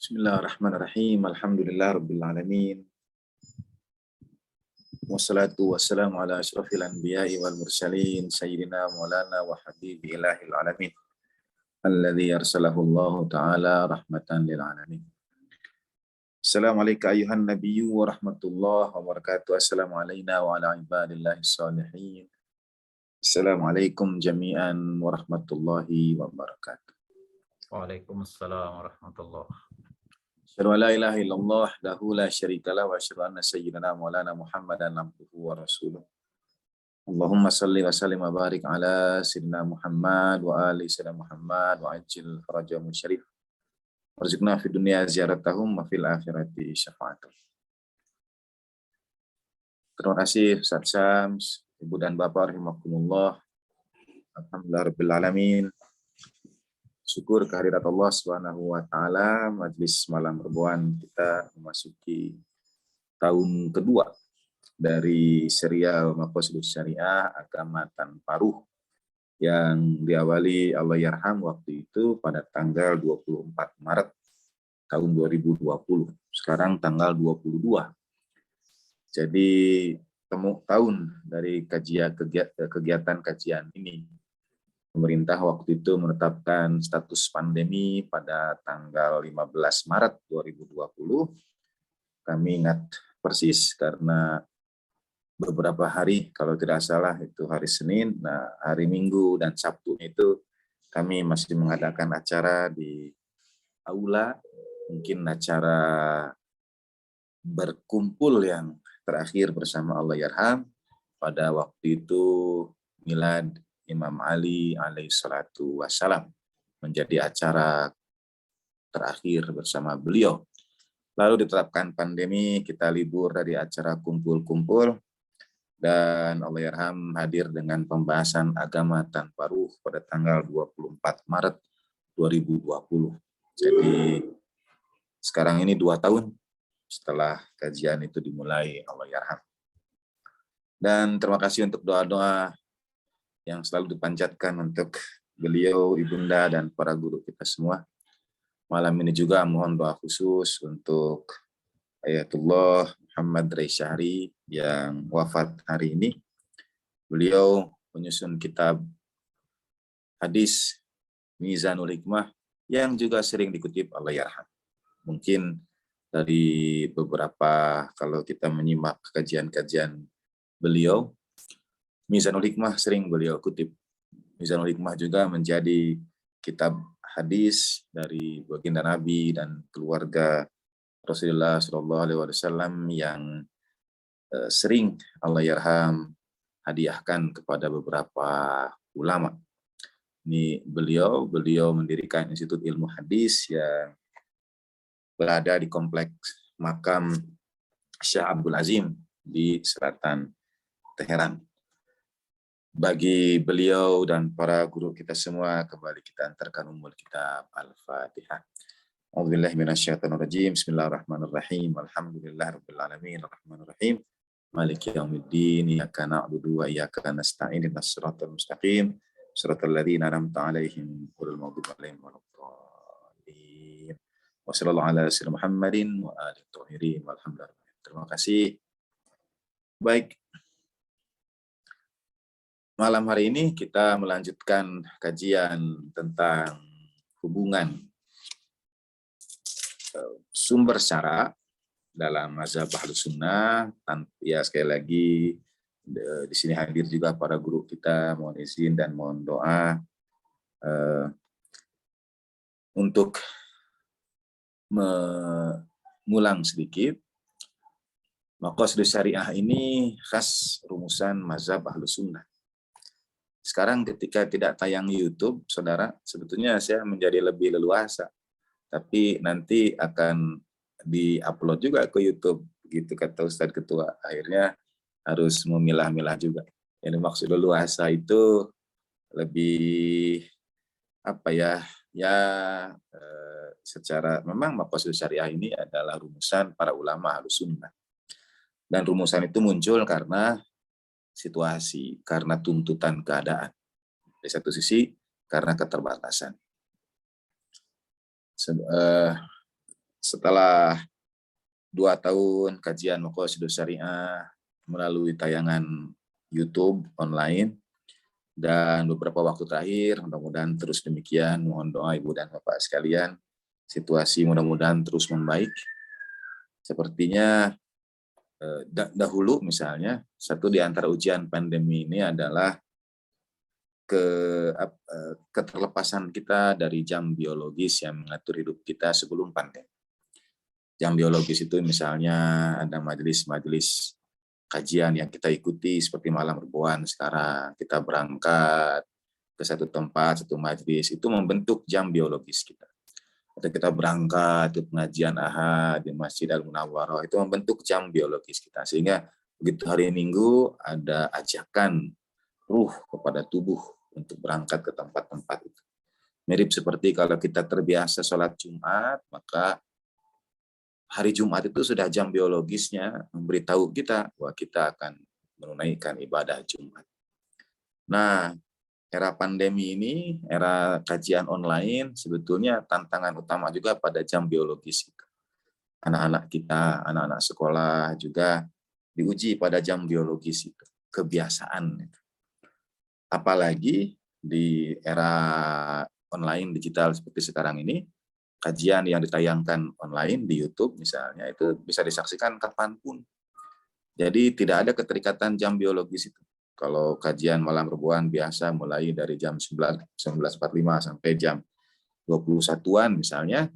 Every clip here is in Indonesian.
Bismillahirrahmanirrahim. Alhamdulillah rabbil alamin. Wassalatu wassalamu ala asyrafil anbiya'i wal mursalin sayyidina maulana wa habibi ilahil alamin. Alladzi arsalahu Allah ta'ala rahmatan lil alamin. Assalamualaikum ayuhan nabiyyu wa rahmatullahi wa barakatuh. Assalamu alayna wa ala ibadillahi salihin. Assalamualaikum jami'an wa rahmatullahi wa barakatuh. Waalaikumsalam warahmatullahi. Asyhadu an la ilaha illallah wahdahu la syarika lahu wa asyhadu anna sayyidina maulana Muhammadan abduhu wa rasuluh. Allahumma salli wa sallim wa barik ala sayyidina Muhammad wa ali sayyidina Muhammad wa ajil farajahum syarif. Warzuqna fid dunya ziyaratahum wa fil akhirati syafa'atuhum. Terima kasih Ustaz Syams, Ibu dan Bapak rahimakumullah. Alhamdulillah rabbil alamin. Syukur kehadirat Allah Subhanahu wa taala, majelis malam perempuan kita memasuki tahun kedua dari serial Maqasidus Syariah Agama Tanpa Ruh yang diawali Allahyarham waktu itu pada tanggal 24 Maret tahun 2020. Sekarang tanggal 22. Jadi tahun dari kegiatan kajian ini. Pemerintah waktu itu menetapkan status pandemi pada tanggal 15 Maret 2020. Kami ingat persis karena beberapa hari, kalau tidak salah itu hari Senin, nah hari Minggu dan Sabtu itu kami masih mengadakan acara di aula, mungkin acara berkumpul yang terakhir bersama Allahyarham pada waktu itu milad Imam Ali alaihi salatu wassalam menjadi acara terakhir bersama beliau. Lalu ditetapkan pandemi, kita libur dari acara kumpul-kumpul, dan Allahyarham hadir dengan pembahasan agama tanpa ruh pada tanggal 24 Maret 2020. Jadi sekarang ini 2 tahun setelah kajian itu dimulai Allahyarham. Dan terima kasih untuk doa-doa yang selalu dipanjatkan untuk beliau, ibunda, dan para guru kita semua. Malam ini juga mohon doa khusus untuk Ayatullah Muhammad Ray Syahri yang wafat hari ini. Beliau menyusun kitab hadis Mizanul Hikmah yang juga sering dikutip Allahyarham. Mungkin dari beberapa, kalau kita menyimak kajian-kajian beliau, Mizanul Hikmah sering beliau kutip. Mizanul Hikmah juga menjadi kitab hadis dari baginda Nabi dan keluarga Rasulullah SAW yang sering Allahyarham hadiahkan kepada beberapa ulama. Ini beliau mendirikan Institut Ilmu Hadis yang berada di kompleks makam Syekh Abdul Azim di selatan Teheran. Bagi beliau dan para guru kita semua, kembali kita antarkan umul kitab Al-Fatihah. A'udzubillahi minasyaitonirrajim. Bismillahirrahmanirrahim. Alhamdulillahirabbil alamin arrahmanirrahim. Maliki yaumiddin. Iyyaka na'budu wa iyyaka nasta'in. Ihdinas siratal mustaqim. Shiratal ladzina an'amta 'alaihim ghairil maghdubi 'alaihim waladdallin. Wa sallallahu ala sayyidina Muhammadin wa alihi thahirin. Walhamdulillah. Terima kasih. Baik. Malam hari ini kita melanjutkan kajian tentang hubungan sumber syara dalam mazhab Ahlus Sunnah. Ya, sekali lagi di sini hadir juga para guru kita, mohon izin dan mohon doa untuk mengulang sedikit. Maqasidus Syariah ini khas rumusan mazhab Ahlus Sunnah. Sekarang ketika tidak tayang YouTube, saudara, sebetulnya saya menjadi lebih leluasa. Tapi nanti akan di-upload juga ke YouTube, gitu kata Ustadz Ketua. Akhirnya harus memilah-milah juga. Yang maksud leluasa itu lebih secara memang Maqasidus Syariah ini adalah rumusan para ulama Ahlus Sunnah. Dan rumusan itu muncul karena situasi, karena tuntutan keadaan. Di satu sisi, karena keterbatasan. Setelah 2 tahun kajian Maqasidus Syariah melalui tayangan YouTube online, dan beberapa waktu terakhir, mudah-mudahan terus demikian. Mohon doa Ibu dan Bapak sekalian, situasi mudah-mudahan terus membaik. Sepertinya dahulu misalnya, satu di antara ujian pandemi ini adalah keterlepasan kita dari jam biologis yang mengatur hidup kita sebelum pandemi. Jam biologis itu misalnya ada majelis-majelis kajian yang kita ikuti seperti malam ribuan sekarang, kita berangkat ke satu tempat, satu majelis, itu membentuk jam biologis kita. Atau kita berangkat ke pengajian ahad di Masjid Al-Munawwarah, itu membentuk jam biologis kita. Sehingga begitu hari Minggu ada ajakan ruh kepada tubuh untuk berangkat ke tempat-tempat itu. Mirip seperti kalau kita terbiasa sholat Jumat, maka hari Jumat itu sudah jam biologisnya memberitahu kita bahwa kita akan menunaikan ibadah Jumat. Nah, era pandemi ini, era kajian online, sebetulnya tantangan utama juga pada jam biologis itu. Anak-anak kita, anak-anak sekolah juga diuji pada jam biologis itu, kebiasaan. Apalagi di era online digital seperti sekarang ini, kajian yang ditayangkan online di YouTube misalnya, itu bisa disaksikan kapanpun. Jadi tidak ada keterikatan jam biologis itu. Kalau kajian malam ribuan biasa mulai dari jam 19.45 sampai jam 21-an misalnya,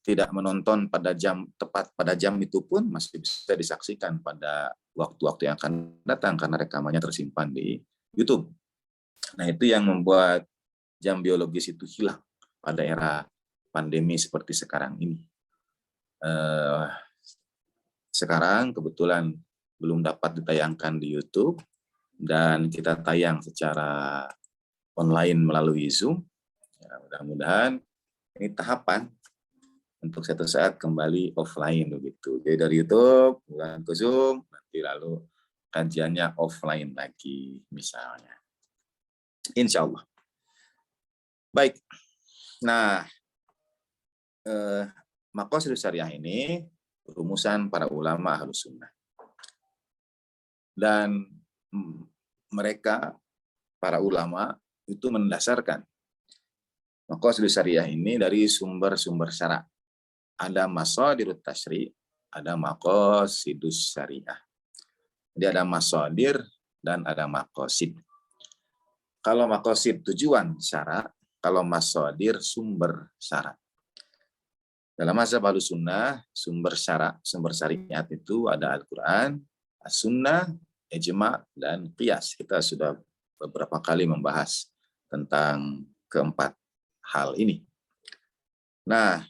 tidak menonton pada jam tepat pada jam itu pun masih bisa disaksikan pada waktu-waktu yang akan datang karena rekamannya tersimpan di YouTube. Nah, itu yang membuat jam biologis itu hilang pada era pandemi seperti sekarang ini. Sekarang kebetulan belum dapat ditayangkan di YouTube dan kita tayang secara online melalui Zoom. Ya, mudah-mudahan ini tahapan untuk suatu saat kembali offline begitu. Jadi dari YouTube bukan ke Zoom, nanti lalu kajiannya offline lagi misalnya. Insya Allah. Baik. Nah, Maqasidus Syariah ini rumusan para ulama Ahlus Sunnah. Dan mereka, para ulama, itu mendasarkan Maqasidus Syariah ini dari sumber-sumber syara'. Ada masadirut tasyri', ada Maqasidus Syariah. Jadi ada masadir dan ada maqasid. Kalau maqasid tujuan syara', kalau masadir sumber syara'. Dalam mazhab Ahlussunnah, sumber syara', sumber syariat itu ada Al-Quran, As-Sunnah, Ijma', dan Qiyas. Kita sudah beberapa kali membahas tentang keempat hal ini. Nah,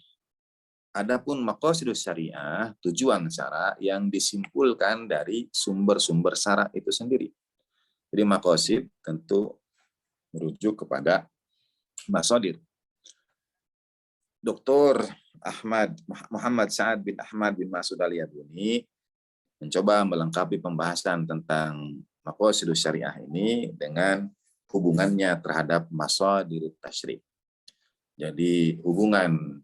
adapun maqasidus syariah, tujuan syara' yang disimpulkan dari sumber-sumber syara' itu sendiri. Jadi maqasid tentu merujuk kepada masadir. Dr. Muhammad Sa'ad bin Ahmad bin Mas'ud Al-Yabuni mencoba melengkapi pembahasan tentang maqasidus syariah ini dengan hubungannya terhadap masadirut tasyri'. Jadi hubungan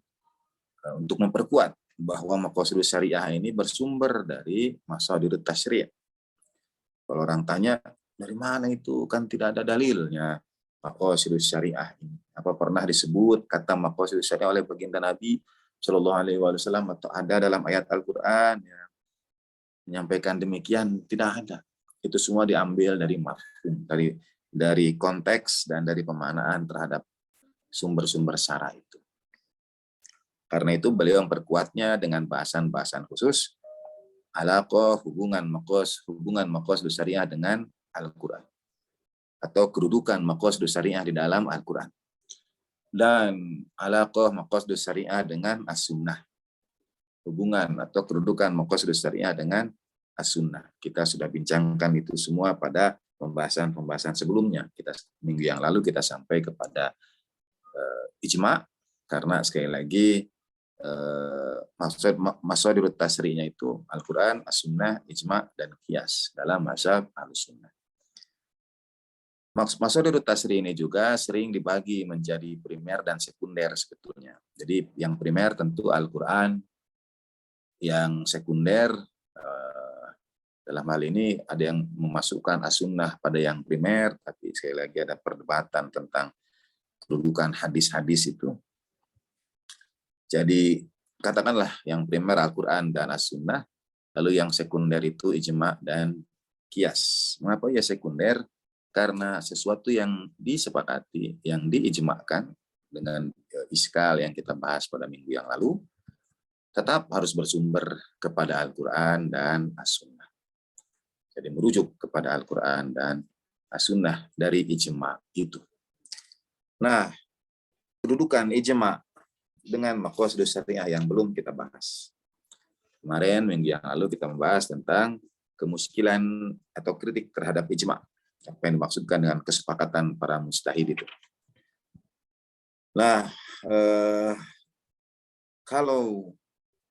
untuk memperkuat bahwa maqasidus syariah ini bersumber dari masadirut tasyri'. Kalau orang tanya, dari mana itu? Kan tidak ada dalilnya maqasidus syariah ini. Apa pernah disebut kata maqasidus syariah oleh baginda Nabi Shallallahu Alaihi Wasallam atau ada dalam ayat Al-Quran yang menyampaikan demikian? Tidak ada. Itu semua diambil dari mafhum, dari konteks dan dari pemaknaan terhadap sumber-sumber syara' itu. Karena itu beliau memperkuatnya dengan bahasan-bahasan khusus alaqah hubungan maqasidus syariah dengan Al-Quran atau kedudukan maqasidus syariah di dalam Al-Quran dan alaqah maqasidus syariah dengan As-Sunnah, hubungan atau kedudukan maqasidus syariah dengan As-Sunnah. Kita sudah bincangkan itu semua pada pembahasan sebelumnya. Minggu yang lalu kita sampai kepada ijma', karena sekali lagi masadirut tasyri'nya itu Al-Quran, As-Sunnah, Ijma' dan Qiyas dalam mazhab Ahlus Sunnah. Masadirut tasri ini juga sering dibagi menjadi primer dan sekunder sebetulnya. Jadi yang primer tentu Al-Quran, yang sekunder dalam hal ini ada yang memasukkan as-sunnah pada yang primer, tapi sekali lagi ada perdebatan tentang kedudukan hadis-hadis itu. Jadi katakanlah yang primer Al-Quran dan as-sunnah, lalu yang sekunder itu ijma' dan kias. Mengapa ya sekunder? Karena sesuatu yang disepakati, yang diijma'kan dengan iskal yang kita bahas pada minggu yang lalu, tetap harus bersumber kepada Al-Quran dan As-Sunnah. Jadi merujuk kepada Al-Quran dan As-Sunnah dari ijma' itu. Nah, kedudukan ijma' dengan maqasidus syariah yang belum kita bahas. Kemarin minggu yang lalu kita membahas tentang kemuskilan atau kritik terhadap ijma'. Apa yang dimaksudkan dengan kesepakatan para mujtahid itu. Nah, kalau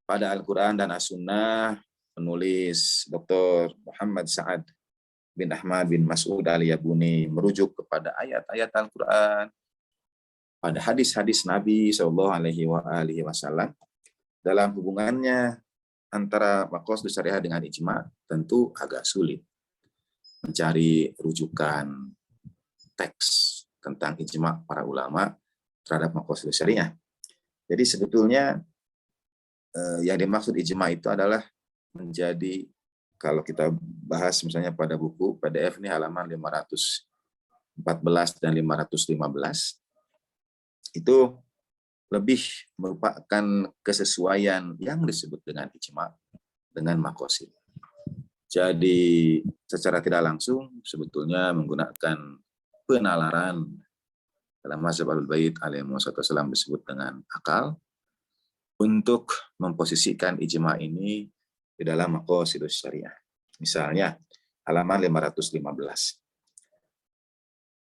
pada Al-Quran dan As-Sunnah, penulis Dr. Muhammad Sa'ad bin Ahmad bin Mas'ud al-Yabuni merujuk kepada ayat-ayat Al-Quran, pada hadis-hadis Nabi SAW, dalam hubungannya antara maqasidus syariah dengan ijma' tentu agak sulit mencari rujukan teks tentang ijma' para ulama terhadap maqasidus syariah. Jadi sebetulnya yang dimaksud ijma' itu adalah menjadi, kalau kita bahas misalnya pada buku PDF ini halaman 514 dan 515, itu lebih merupakan kesesuaian yang disebut dengan ijma' dengan maqasid. Jadi secara tidak langsung sebetulnya menggunakan penalaran dalam mazhab Ahlul Bait alaihi wassalam disebut dengan akal untuk memposisikan ijma' ini di dalam maqasidus syariah. Misalnya halaman 515.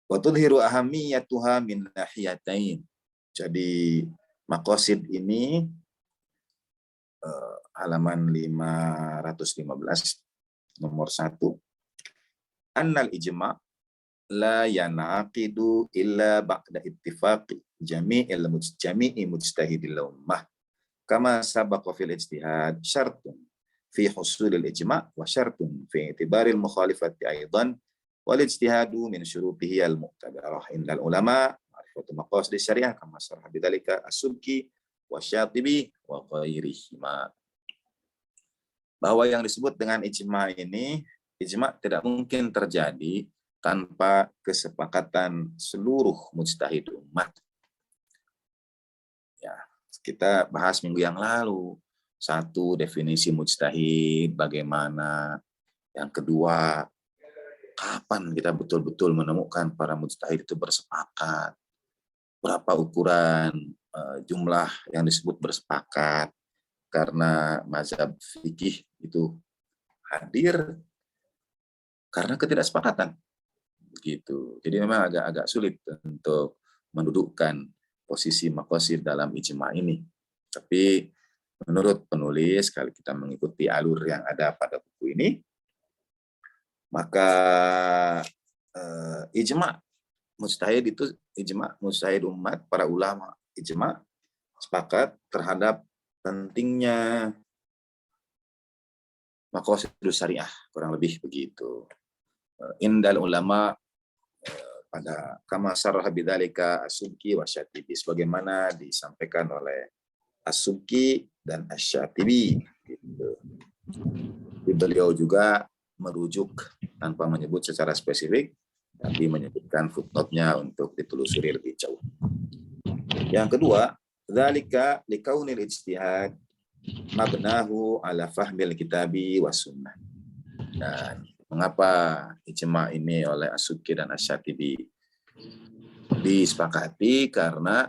Wa tudhiru ahamiyatuha min nahiyatain. Jadi maqasid ini halaman 515 nomor 1. Annal ijma' la yanaqidu illa ba'da ittifaqi jami'i mujtahidil ummah. Kama sabaqa fil ijtihad syartun fi husulil ijma' wa syartun fi i'tibaril mukhalifati aidan wal ijtihadu min syurutihi al-mu'tabarah indal ulama ma'rifatu maqasidis syariah kama sarah bidzalika as-Subki wa Syatibi wa ghairihima. Bahwa yang disebut dengan ijma' ini, ijma' tidak mungkin terjadi tanpa kesepakatan seluruh mujtahid umat. Ya, kita bahas minggu yang lalu. Satu, definisi mujtahid, bagaimana. Yang kedua, kapan kita betul-betul menemukan para mujtahid itu bersepakat. Berapa ukuran jumlah yang disebut bersepakat. Karena mazhab fikih itu hadir karena ketidaksepakatan. Gitu. Jadi memang agak sulit untuk mendudukkan posisi maqasid dalam ijma' ini. Tapi menurut penulis, kalau kita mengikuti alur yang ada pada buku ini, maka ijma' mujtahid itu, ijma' mujtahid umat, para ulama ijma' sepakat terhadap pentingnya maqasidus syariah, kurang lebih begitu. Indal ulama pada kama sarah bidzalika as-Subki wa Syatibi, sebagaimana disampaikan oleh as-Subki dan asy-Syatibi. Gitu. Beliau juga merujuk tanpa menyebut secara spesifik, tapi menyebutkan footnote-nya untuk ditelusuri lebih jauh. Yang kedua, dzalika likaunil ijtihad mabnahu ala fahmil kitabi was sunnah. Dan mengapa ijma' ini oleh as-Subki dan asy-Syatibi disepakati? Karena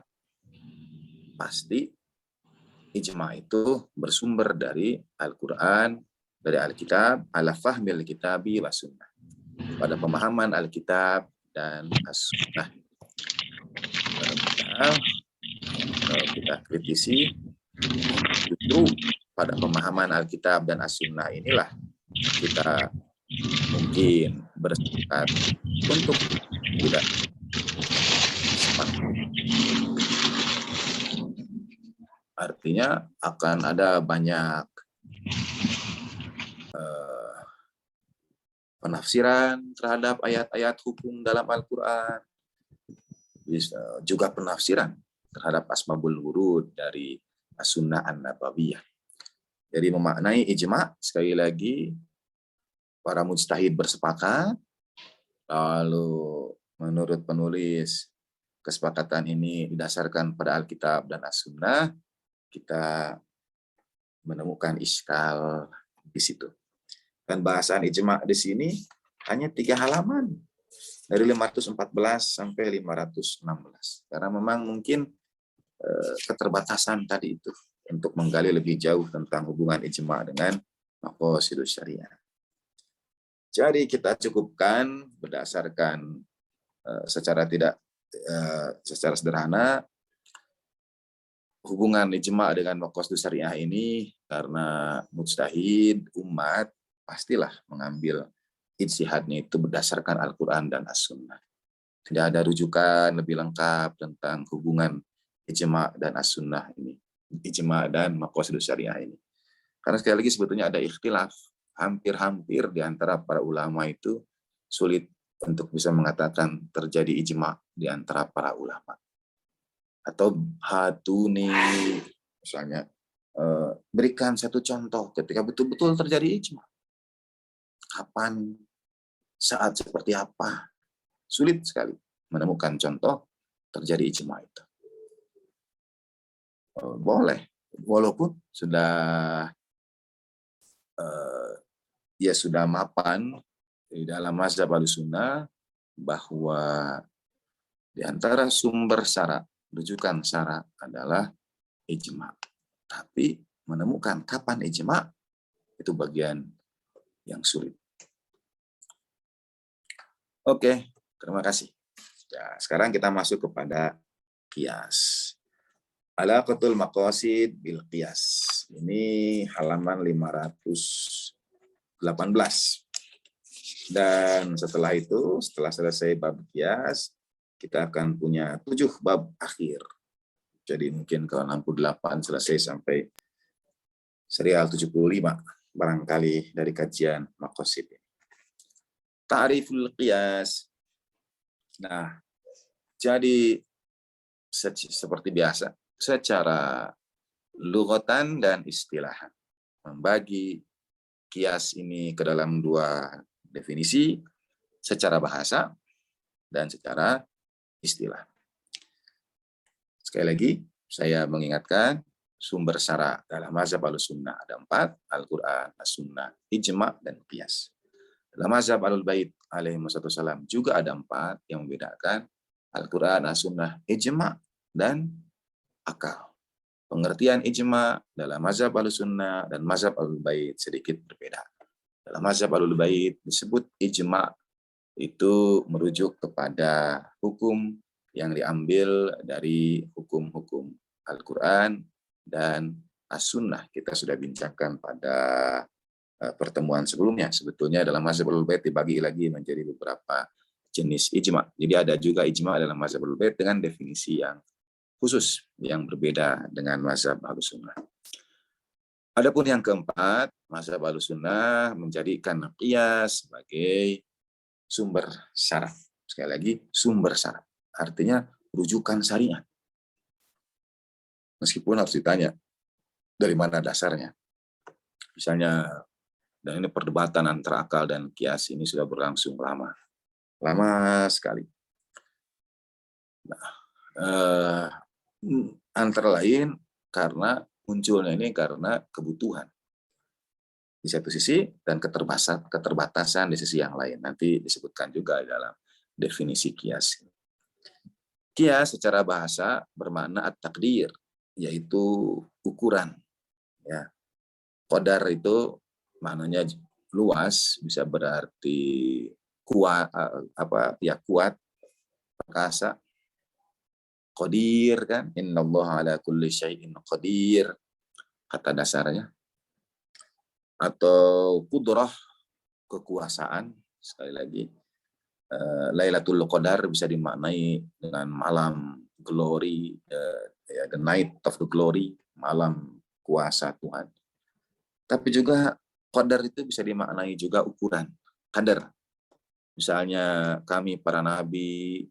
pasti ijma' itu bersumber dari Al-Quran, dari Alkitab, ala fahmil kitabi was sunnah, pada pemahaman Alkitab dan as-sunnah. Kalau kita kritisi, justru pada pemahaman Alkitab dan as-sunnah inilah kita mungkin bersepakat untuk tidak sepakat. Artinya akan ada banyak penafsiran terhadap ayat-ayat hukum dalam Al-Quran, juga penafsiran terhadap asbabul wurud dari as-sunnah an-nabawiyah. Jadi memaknai ijma, sekali lagi para mujtahid bersepakat, lalu menurut penulis kesepakatan ini didasarkan pada Alkitab dan as-sunnah, kita menemukan iskal di situ. Dan bahasan ijma di sini hanya 3 halaman, dari 514 sampai 516. Karena memang mungkin keterbatasan tadi itu untuk menggali lebih jauh tentang hubungan ijma dengan maqasidus syariah. Jadi kita cukupkan berdasarkan secara sederhana hubungan ijma dengan maqasidus syariah ini, karena mujtahid umat pastilah mengambil ijtihadnya itu berdasarkan Al-Quran dan As-Sunnah. Tidak ada rujukan lebih lengkap tentang hubungan ijma dan as-sunnah ini, ijma dan maqasidus syariah ini. Karena sekali lagi sebetulnya ada ikhtilaf, hampir-hampir di antara para ulama itu sulit untuk bisa mengatakan terjadi ijma di antara para ulama. Atau hatuni, misalnya berikan satu contoh ketika betul-betul terjadi ijma. Kapan, saat seperti apa? Sulit sekali menemukan contoh terjadi ijma itu. Boleh, walaupun sudah sudah mapan di dalam mazhab Ahlussunnah bahwa di antara sumber syara, rujukan syara adalah ijma. Tapi menemukan kapan ijma itu bagian yang sulit. Oke, terima kasih. Ya, sekarang kita masuk kepada qiyas. Alaqatul maqasid bil qiyas. Ini halaman 518. Dan setelah itu, setelah selesai bab qiyas, kita akan punya 7 bab akhir. Jadi mungkin kalau 68 selesai sampai serial 75 barangkali dari kajian maqasid. Ta'riful qiyas. Nah, jadi seperti biasa, secara lughatan dan istilahan, membagi qiyas ini ke dalam 2 definisi, secara bahasa dan secara istilah. Sekali lagi, saya mengingatkan sumber syara dalam mazhab Ahlussunnah ada 4, Al-Quran, As-Sunnah, Ijma, dan Qiyas. Dalam mazhab Ahlul Bait alaihi wassalam juga ada 4 yang membedakan Al-Quran, As-Sunnah, Ijma, dan akal. Pengertian ijma dalam mazhab Ahlussunnah dan mazhab Ahlul Bait sedikit berbeda. Dalam mazhab Ahlul Bait disebut ijma itu merujuk kepada hukum yang diambil dari hukum-hukum Al-Quran dan As-Sunnah. Kita sudah bincangkan pada pertemuan sebelumnya. Sebetulnya dalam mazhab Ahlul Bait dibagi lagi menjadi beberapa jenis ijma. Jadi ada juga ijma dalam mazhab Ahlul Bait dengan definisi yang khusus yang berbeda dengan mazhab Ahlussunnah. Adapun yang keempat, mazhab Ahlussunnah menjadikan qiyas sebagai sumber syara. Sekali lagi, sumber syara. Artinya rujukan syariat. Meskipun harus ditanya dari mana dasarnya. Misalnya, dan ini perdebatan antara akal dan qiyas ini sudah berlangsung lama. Lama sekali. Nah, antara lain karena munculnya ini karena kebutuhan di satu sisi dan keterbatasan di sisi yang lain. Nanti disebutkan juga dalam definisi qiyas. Qiyas secara bahasa bermakna at-taqdir, yaitu ukuran. Ya. Qadar itu maknanya luas, bisa berarti kuat, kuat, perkasa. Qadir kan, innallaha ala kulli syai'in qadir, kata dasarnya. Atau qudrah, kekuasaan, sekali lagi. Lailatul Qadar bisa dimaknai dengan malam glory, the night of the glory, malam kuasa Tuhan. Tapi juga qadar itu bisa dimaknai juga ukuran, kadar. Misalnya kami para nabi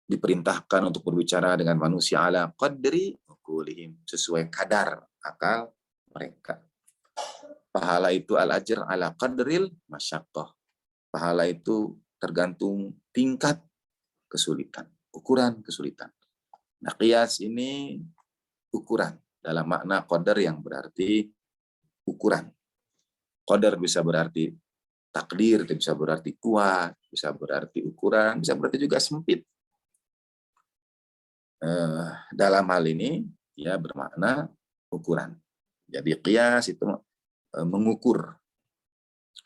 diperintahkan untuk berbicara dengan manusia ala qadri uqulihim, sesuai kadar akal mereka. Pahala itu al-ajr ala qadril masyaqqah. Pahala itu tergantung tingkat kesulitan, ukuran kesulitan. Nah, qiyas ini ukuran dalam makna qadar yang berarti ukuran. Qadar bisa berarti takdir, bisa berarti kuat, bisa berarti ukuran, bisa berarti juga sempit. Dalam hal ini ya bermakna ukuran. Jadi qiyas itu mengukur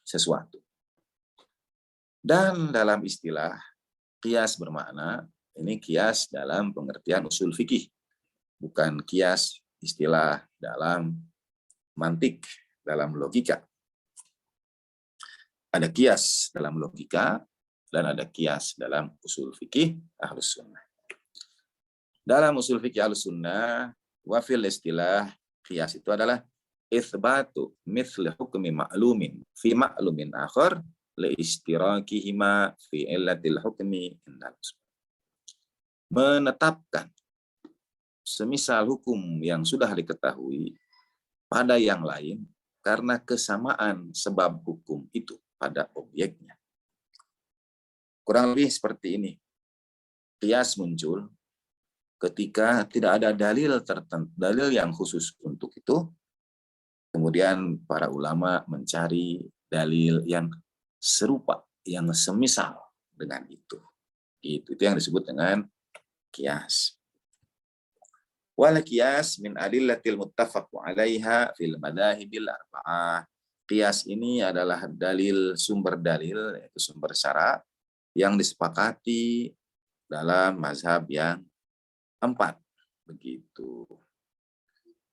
sesuatu. Dan dalam istilah qiyas bermakna, ini qiyas dalam pengertian usul fikih, bukan qiyas istilah dalam mantik, dalam logika. Ada qiyas dalam logika dan ada qiyas dalam usul fikih Ahlus Sunnah. Dalam usul fikih Ahlus Sunnah, wa fil istilah qiyas itu adalah itsbatu mithli hukmi ma'lumin fi ma'lumin akhar li istirakihima fi illatil hukmi indal. Menetapkan semisal hukum yang sudah diketahui pada yang lain karena kesamaan sebab hukum itu pada objeknya. Kurang lebih seperti ini. Qiyas muncul ketika tidak ada dalil tertentu, dalil yang khusus untuk itu. Kemudian para ulama mencari dalil yang serupa, yang semisal dengan itu. Itu yang disebut dengan qiyas. Wal qiyas min adillatil muttafaq 'alaiha fil madhahibil arba'ah. Qiyas ini adalah dalil, sumber dalil, yaitu sumber syara yang disepakati dalam mazhab yang 4. Begitu.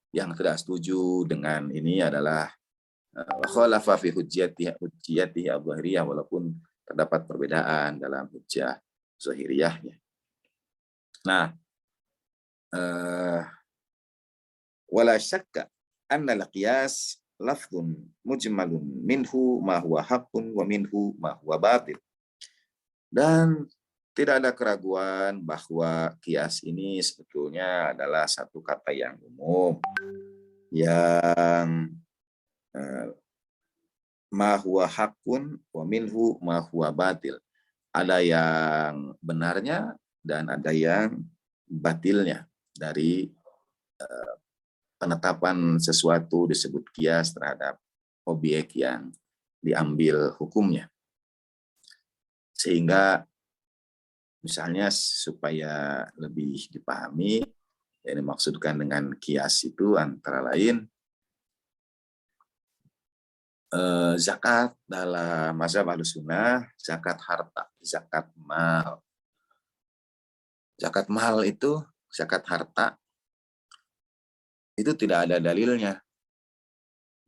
Yang tidak setuju dengan ini adalah khalafa fi hujjiyatihi al-zahiriyah, walaupun terdapat perbedaan dalam hujjah zahiriyahnya. Nah, wala syakka anna al-qiyas lafdun mujmalun minhu ma huwa haqqun wa minhu ma huwa batil. Dan tidak ada keraguan bahwa qiyas ini sebetulnya adalah satu kata yang umum yang ma huwa haqqun wa minhu ma huwa batil. Ada yang benarnya dan ada yang batilnya dari penetapan sesuatu disebut qiyas terhadap objek yang diambil hukumnya. Sehingga misalnya supaya lebih dipahami, yang dimaksudkan dengan qiyas itu antara lain zakat dalam mazhab Ahlus Sunnah, zakat harta, zakat mal. Zakat mal itu, zakat harta, itu tidak ada dalilnya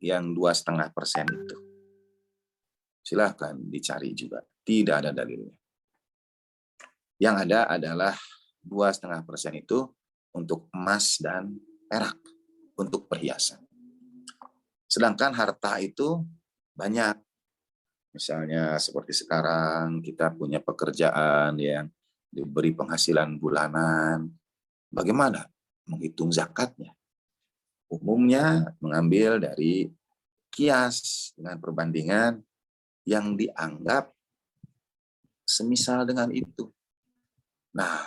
yang 2,5% itu. Silahkan dicari juga, tidak ada dalilnya. Yang ada adalah 2,5% itu untuk emas dan perak, untuk perhiasan. Sedangkan harta itu banyak. Misalnya seperti sekarang kita punya pekerjaan yang diberi penghasilan bulanan. Bagaimana menghitung zakatnya? Umumnya mengambil dari qiyas dengan perbandingan yang dianggap semisal dengan itu. Nah,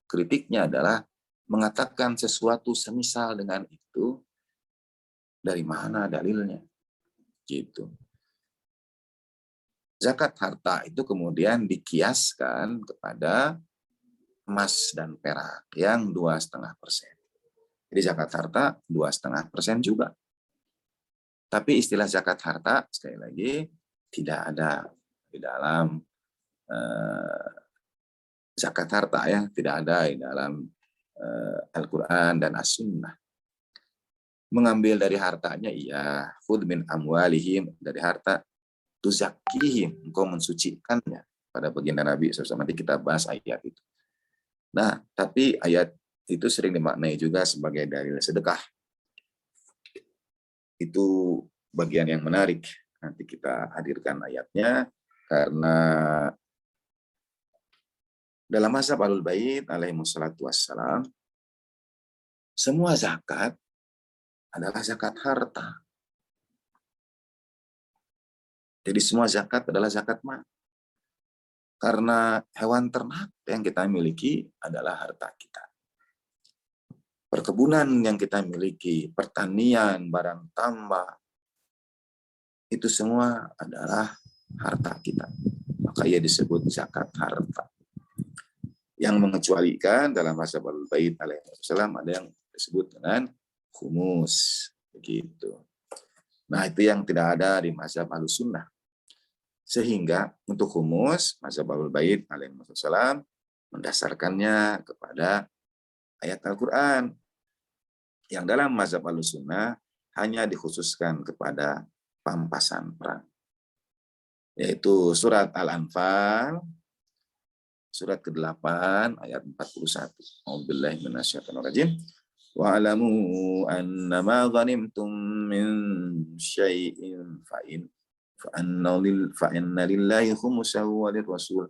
kritiknya adalah mengatakan sesuatu semisal dengan itu, dari mana dalilnya? Gitu. Zakat harta itu kemudian dikiaskan kepada emas dan perak yang 2,5%. Jadi zakat harta 2,5% juga. Tapi istilah zakat harta sekali lagi tidak ada di dalam zakat harta, ya, tidak ada di dalam Al-Quran dan As-Sunnah. Mengambil dari hartanya, iya, khudh min amwalihim, dari harta, tuzakihim, engkau mensucikannya. Pada baginda Nabi SAW, nanti kita bahas ayat itu. Nah, tapi ayat itu sering dimaknai juga sebagai dalil sedekah. Itu bagian yang menarik. Nanti kita hadirkan ayatnya, karena dalam mazhab Ahlul Bait alaihi wassalatu wassalam, semua zakat adalah zakat harta. Jadi semua zakat adalah zakat mal. Karena hewan ternak yang kita miliki adalah harta kita. Perkebunan yang kita miliki, pertanian, barang tambah, itu semua adalah harta kita. Maka ia disebut zakat harta. Yang mengecualikan dalam mazhab Ahlul Bait alaihi wasallam ada yang disebut dengan khumus. Begitu. Nah, itu yang tidak ada di mazhab Ahlus Sunnah. Sehingga untuk khumus, mazhab Ahlul Bait alaihi wasallam mendasarkannya kepada ayat Al-Quran. Yang dalam mazhab Ahlus Sunnah hanya dikhususkan kepada pampasan perang. Yaitu surat Al-Anfal, surat ke-8 ayat 41. A'udzubillahi minasyaitonirrajim. Wa'lamu annama ghanimtum min syai'in fa'inna lillahi khumusahu walirrasul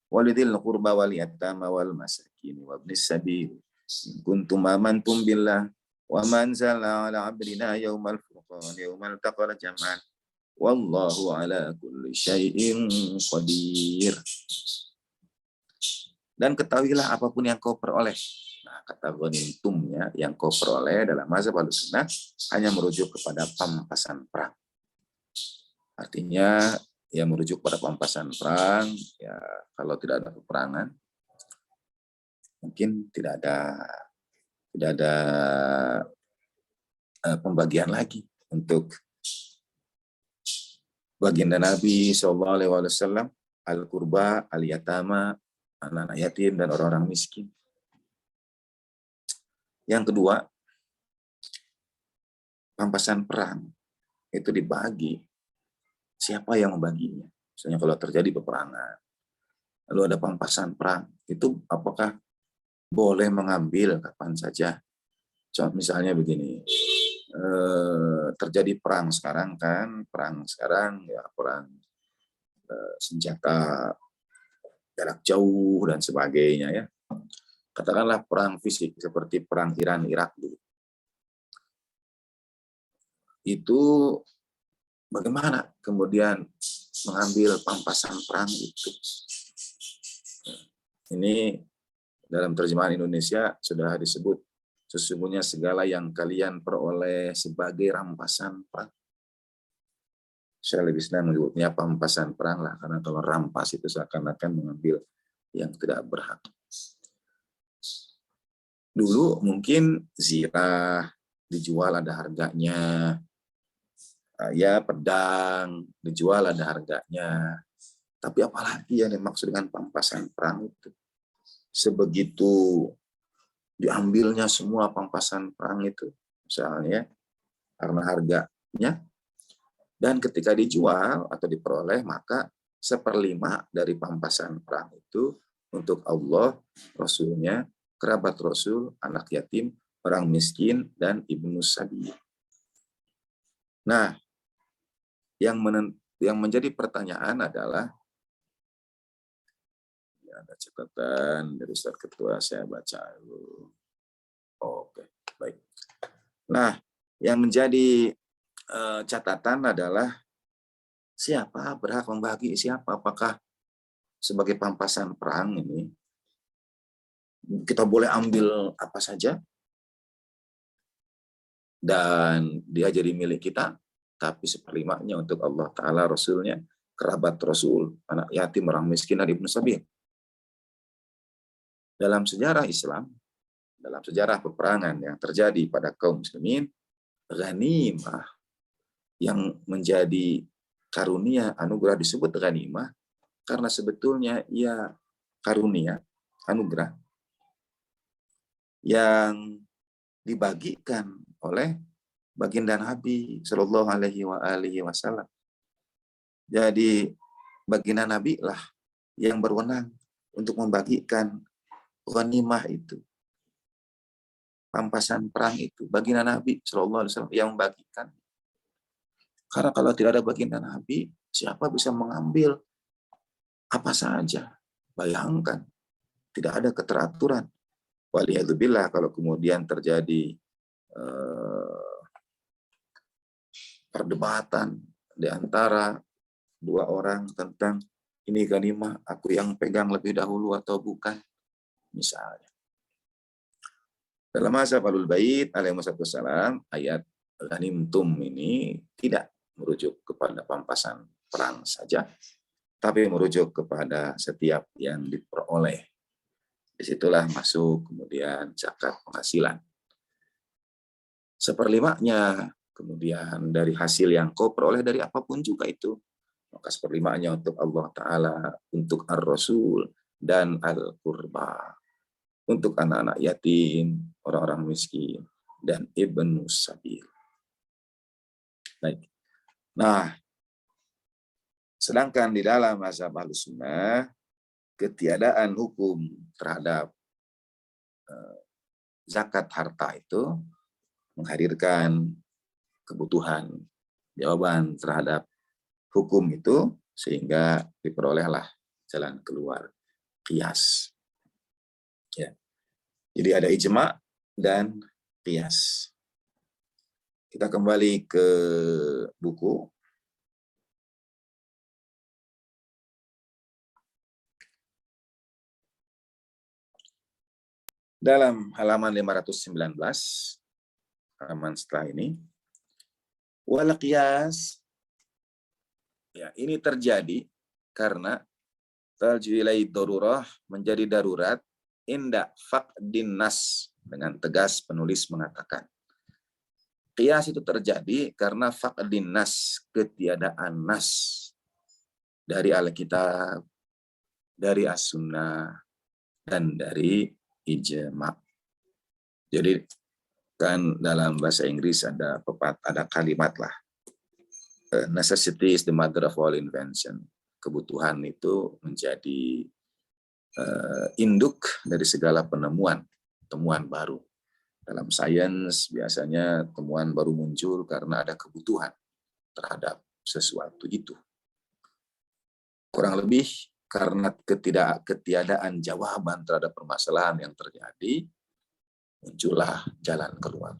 walidil qurba wal yatama wal masakin wa ibnis sabil in kuntum amantum billah wa man zala ala abdina yaumal furqan yaumal taqal jam'an wallahu ala kulli syai'in qadir. Dan ketahuilah apapun yang kau peroleh. Nah, kata ghanimtumnya yang kau peroleh dalam mazhab Ahlus Sunnah hanya merujuk kepada pampasan perang. Artinya ya merujuk pada pampasan perang, ya kalau tidak ada peperangan mungkin tidak ada pembagian lagi untuk baginda Nabi SAW, al-qurba, al-yatama, anak-anak yatim dan orang-orang miskin. Yang kedua, pampasan perang itu dibagi. Siapa yang membaginya? Misalnya kalau terjadi peperangan, lalu ada pampasan perang, itu apakah boleh mengambil kapan saja? Contoh misalnya begini, terjadi perang sekarang kan, perang senjata jarak jauh dan sebagainya ya. Katakanlah perang fisik seperti perang Iran-Irak dulu. Itu bagaimana kemudian mengambil pampasan perang itu? Ini dalam terjemahan Indonesia sudah disebut, sesungguhnya segala yang kalian peroleh sebagai rampasan perang. Saya lebih senang menyebutnya pampasan perang lah, karena kalau rampas itu seakan-akan mengambil yang tidak berhak. Dulu mungkin zirah dijual ada harganya, ya pedang dijual ada harganya. Tapi apalagi yang dimaksud dengan pampasan perang itu? Sebegitu diambilnya semua pampasan perang itu, misalnya karena harganya, dan ketika dijual atau diperoleh maka 1/5 dari pampasan perang itu untuk Allah, Rasulnya, kerabat Rasul, anak yatim, orang miskin, dan ibnu sabil. Nah, yang menjadi pertanyaan adalah, ada catatan dari Ustaz Ketua, saya baca dulu. Oke, baik. Nah, yang menjadi catatan adalah siapa berhak membagi siapa? Apakah sebagai pampasan perang ini kita boleh ambil apa saja dan dia jadi milik kita, tapi 1/5-nya untuk Allah Ta'ala, Rasulnya, kerabat Rasul, anak yatim, orang miskin, dan ibnu sabil. Dalam sejarah Islam, dalam sejarah peperangan yang terjadi pada kaum muslimin, ghanimah yang menjadi karunia anugerah disebut ghanimah karena sebetulnya ia karunia anugerah yang dibagikan oleh baginda Nabi Shallallahu Alaihi Wasallam. Jadi baginda Nabi lah yang berwenang untuk membagikan ghanimah itu, rampasan perang itu. Baginda Nabi SAW yang membagikan. Karena kalau tidak ada baginda Nabi, siapa bisa mengambil apa saja? Bayangkan, tidak ada keteraturan. Waliyadzubillah kalau kemudian terjadi perdebatan di antara dua orang tentang ini ghanimah, aku yang pegang lebih dahulu atau bukan, misalnya. Dalam masa Ahlul Bait alaihissalam, ayat ghanimtum ini tidak merujuk kepada pampasan perang saja, tapi merujuk kepada setiap yang diperoleh. Disitulah masuk kemudian zakat penghasilan. Seperlimanya kemudian dari hasil yang kau peroleh dari apapun juga itu, maka seperlimanya untuk Allah Ta'ala, untuk Ar-Rasul, dan Al-Qurba, untuk anak-anak yatim, orang-orang miskin, dan Ibnu Sabil. Baik. Nah, sedangkan di dalam mazhab Ahlussunnah, ketiadaan hukum terhadap zakat harta itu menghadirkan kebutuhan jawaban terhadap hukum itu, sehingga diperolehlah jalan keluar qiyas. Ya. Jadi ada ijma dan qiyas. Kita kembali ke buku. Dalam halaman 519, halaman setelah ini, wal qiyas, ya, ini terjadi karena taljilai darurah menjadi darurat inda faqdin nas, dengan tegas penulis mengatakan qiyas itu terjadi karena faqdin nas, ketiadaan nas dari Alkitab, dari As-Sunnah, dan dari ijma. Jadi kan dalam bahasa Inggris ada kalimat lah, necessity is the mother of all invention. Kebutuhan itu menjadi induk dari segala penemuan, temuan baru. Dalam sains biasanya temuan baru muncul karena ada kebutuhan terhadap sesuatu itu. Kurang lebih karena ketiadaan jawaban terhadap permasalahan yang terjadi, muncullah jalan keluar.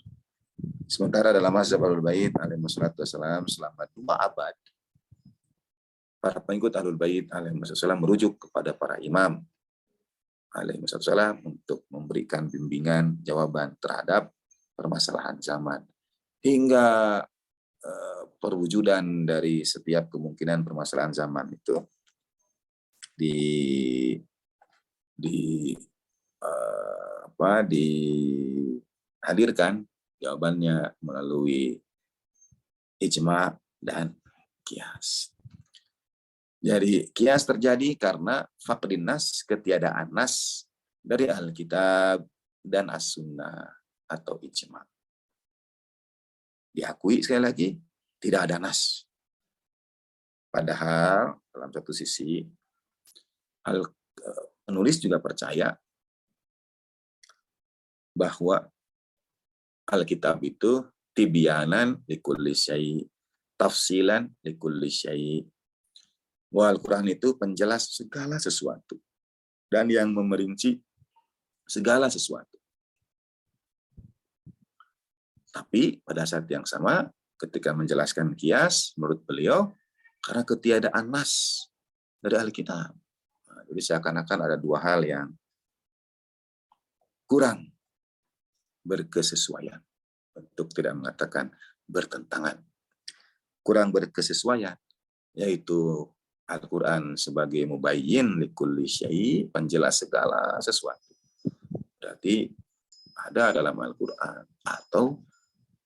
Sementara dalam mazhab Ahlul Bait alaihissalam selama 2 abad, para pengikut Ahlul Bait alaihissalam merujuk kepada para imam alaihissalam untuk memberikan bimbingan jawaban terhadap permasalahan zaman, hingga perwujudan dari setiap kemungkinan permasalahan zaman itu dihadirkan jawabannya melalui ijma dan qiyas. Jadi qiyas terjadi karena faqdin nas, ketiadaan nas dari Alkitab dan As-Sunnah atau ijma. Diakui sekali lagi tidak ada nas. Padahal dalam satu sisi penulis juga percaya bahwa Alkitab itu tibyanan likulli syai', tafsilan likulli syai'. Wah, Al-Quran itu penjelas segala sesuatu dan yang memerinci segala sesuatu. Tapi pada saat yang sama, ketika menjelaskan qiyas, menurut beliau, karena ketiadaan nas dari Alkitab. Nah, jadi seakan-akan ada 2 hal yang kurang berkesesuaian, untuk tidak mengatakan bertentangan. Kurang berkesesuaian, yaitu Al-Quran sebagai mubayyin likulli syai', penjelas segala sesuatu. Berarti ada dalam Al-Quran atau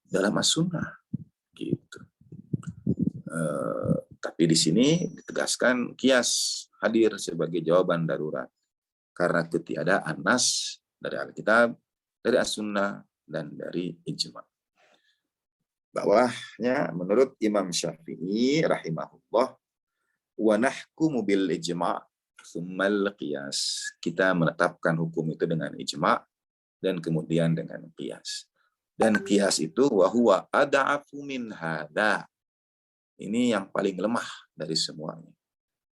dalam As-Sunnah, gitu. Tapi di sini ditegaskan qiyas hadir sebagai jawaban darurat karena ketiadaan nas dari Alkitab, dari As-Sunnah, dan dari ijma. Bawahnya menurut Imam Syafi'i rahimahullah, Wa nahkumu bil ijma' tsummal qiyas. Kita menetapkan hukum itu dengan ijma' dan kemudian dengan qiyas. Dan qiyas itu wa huwa ad'afu min hadza. Ini yang paling lemah dari semuanya.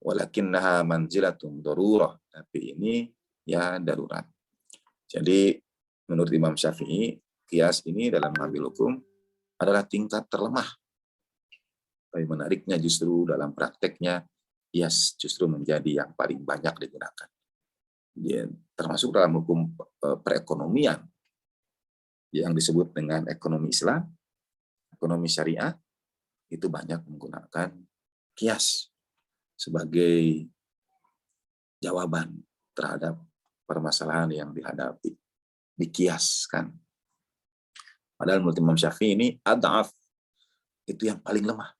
Walakinnaha manzilatun darurah. Tapi ini ya darurat. Jadi menurut Imam Syafi'i, qiyas ini dalam mengambil hukum adalah tingkat terlemah. Tapi menariknya justru dalam prakteknya, qiyas justru menjadi yang paling banyak digunakan. Ya, termasuk dalam hukum perekonomian yang disebut dengan ekonomi Islam, ekonomi syariah, itu banyak menggunakan qiyas sebagai jawaban terhadap permasalahan yang dihadapi. Dikiaskan. Padahal menurut Imam Syafi'i ini ad'af, itu yang paling lemah.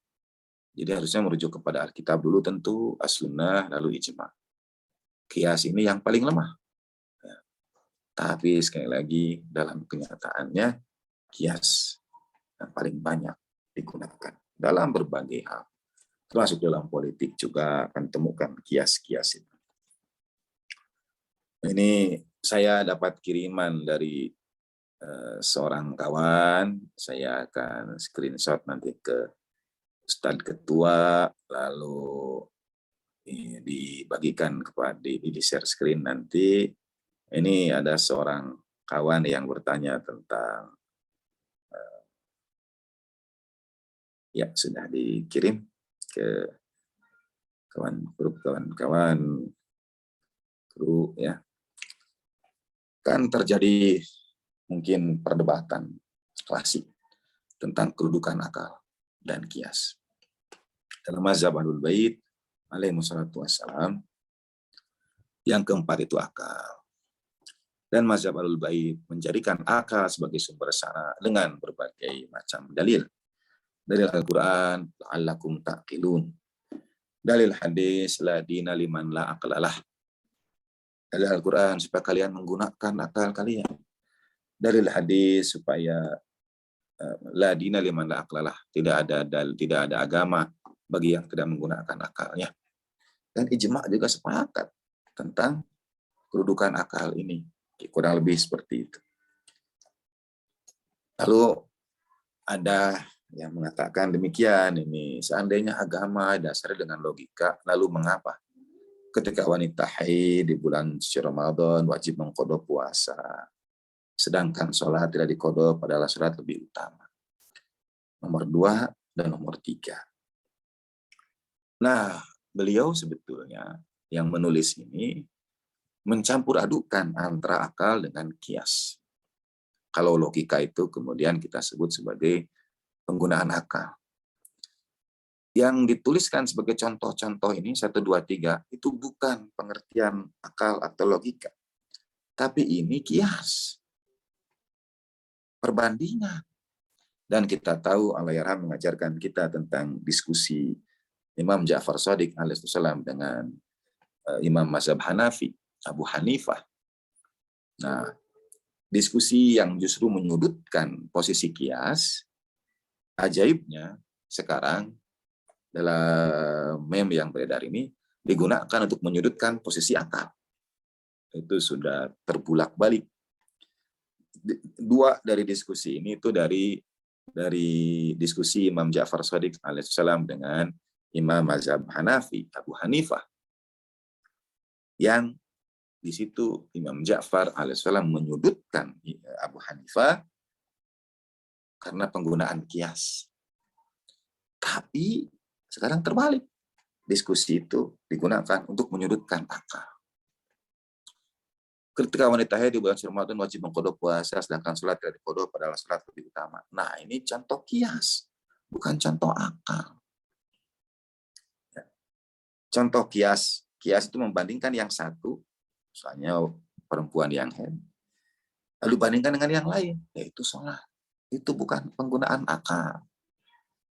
Jadi harusnya merujuk kepada Alkitab dulu tentu, as-sunnah, lalu ijma'. Qiyas ini yang paling lemah. Ya. Tapi sekali lagi dalam kenyataannya, qiyas yang paling banyak digunakan dalam berbagai hal. Termasuk dalam politik juga akan temukan qiyas-qiyas itu. Ini saya dapat kiriman dari seorang kawan, saya akan screenshot nanti ke Ustadz Ketua, lalu dibagikan kepada di share screen nanti. Ini ada seorang kawan yang bertanya tentang, ya sudah dikirim ke grup kawan-kawan kru ya. Kan terjadi mungkin perdebatan klasik tentang kedudukan akal dan qiyas. Dalam mazhab Ahlul Bait alaihi wassalatu wassalam, yang keempat itu akal. Dan mazhab Ahlul Bait menjadikan akal sebagai sumber syara dengan berbagai macam dalil. Dalil Al-Quran, la'allakum ta'qilun. Dalil hadis, la dina liman la aqlalah. Dalil Al-Quran, supaya kalian menggunakan akal kalian. Dalil hadis, supaya la dina liman la aqlalah. Tidak ada agama bagi yang tidak menggunakan akalnya. Dan ijma' juga sepakat tentang kedudukan akal ini. Kurang lebih seperti itu. Lalu ada yang mengatakan demikian, ini seandainya agama dasarnya dengan logika, lalu mengapa ketika wanita haid di bulan suci Ramadan wajib mengqadha puasa, sedangkan sholat tidak diqadha, padahal sholat lebih utama? Nomor 2 dan nomor 3. Nah, beliau sebetulnya yang menulis ini mencampur adukan antara akal dengan qiyas. Kalau logika itu kemudian kita sebut sebagai penggunaan akal. Yang dituliskan sebagai contoh-contoh ini 1, 2, 3 itu bukan pengertian akal atau logika. Tapi ini qiyas. Perbandingan. Dan kita tahu Allahyarham mengajarkan kita tentang diskusi Imam Ja'far Shadiq alaihissalam dengan Imam mazhab Hanafi, Abu Hanifah. Nah, diskusi yang justru menyudutkan posisi qiyas, ajaibnya sekarang dalam meme yang beredar ini digunakan untuk menyudutkan posisi akal. Itu sudah terbulak-balik. 2 dari diskusi ini itu dari diskusi Imam Ja'far Shadiq alaihissalam dengan Imam mazhab Hanafi, Abu Hanifah. Yang di situ Imam Ja'far alaihissalam menyudutkan Abu Hanifah karena penggunaan qiyas. Tapi sekarang terbalik. Diskusi itu digunakan untuk menyudutkan akal. Ketika wanita haid di bulan Ramadan wajib mengqadha puasa, sedangkan sholat tidak diqadha, padahal sholat lebih utama. Nah, ini contoh qiyas, bukan contoh akal. Contoh qiyas. Qiyas itu membandingkan yang satu, misalnya perempuan yang haid, lalu bandingkan dengan yang lain, yaitu sholat. Itu bukan penggunaan akal,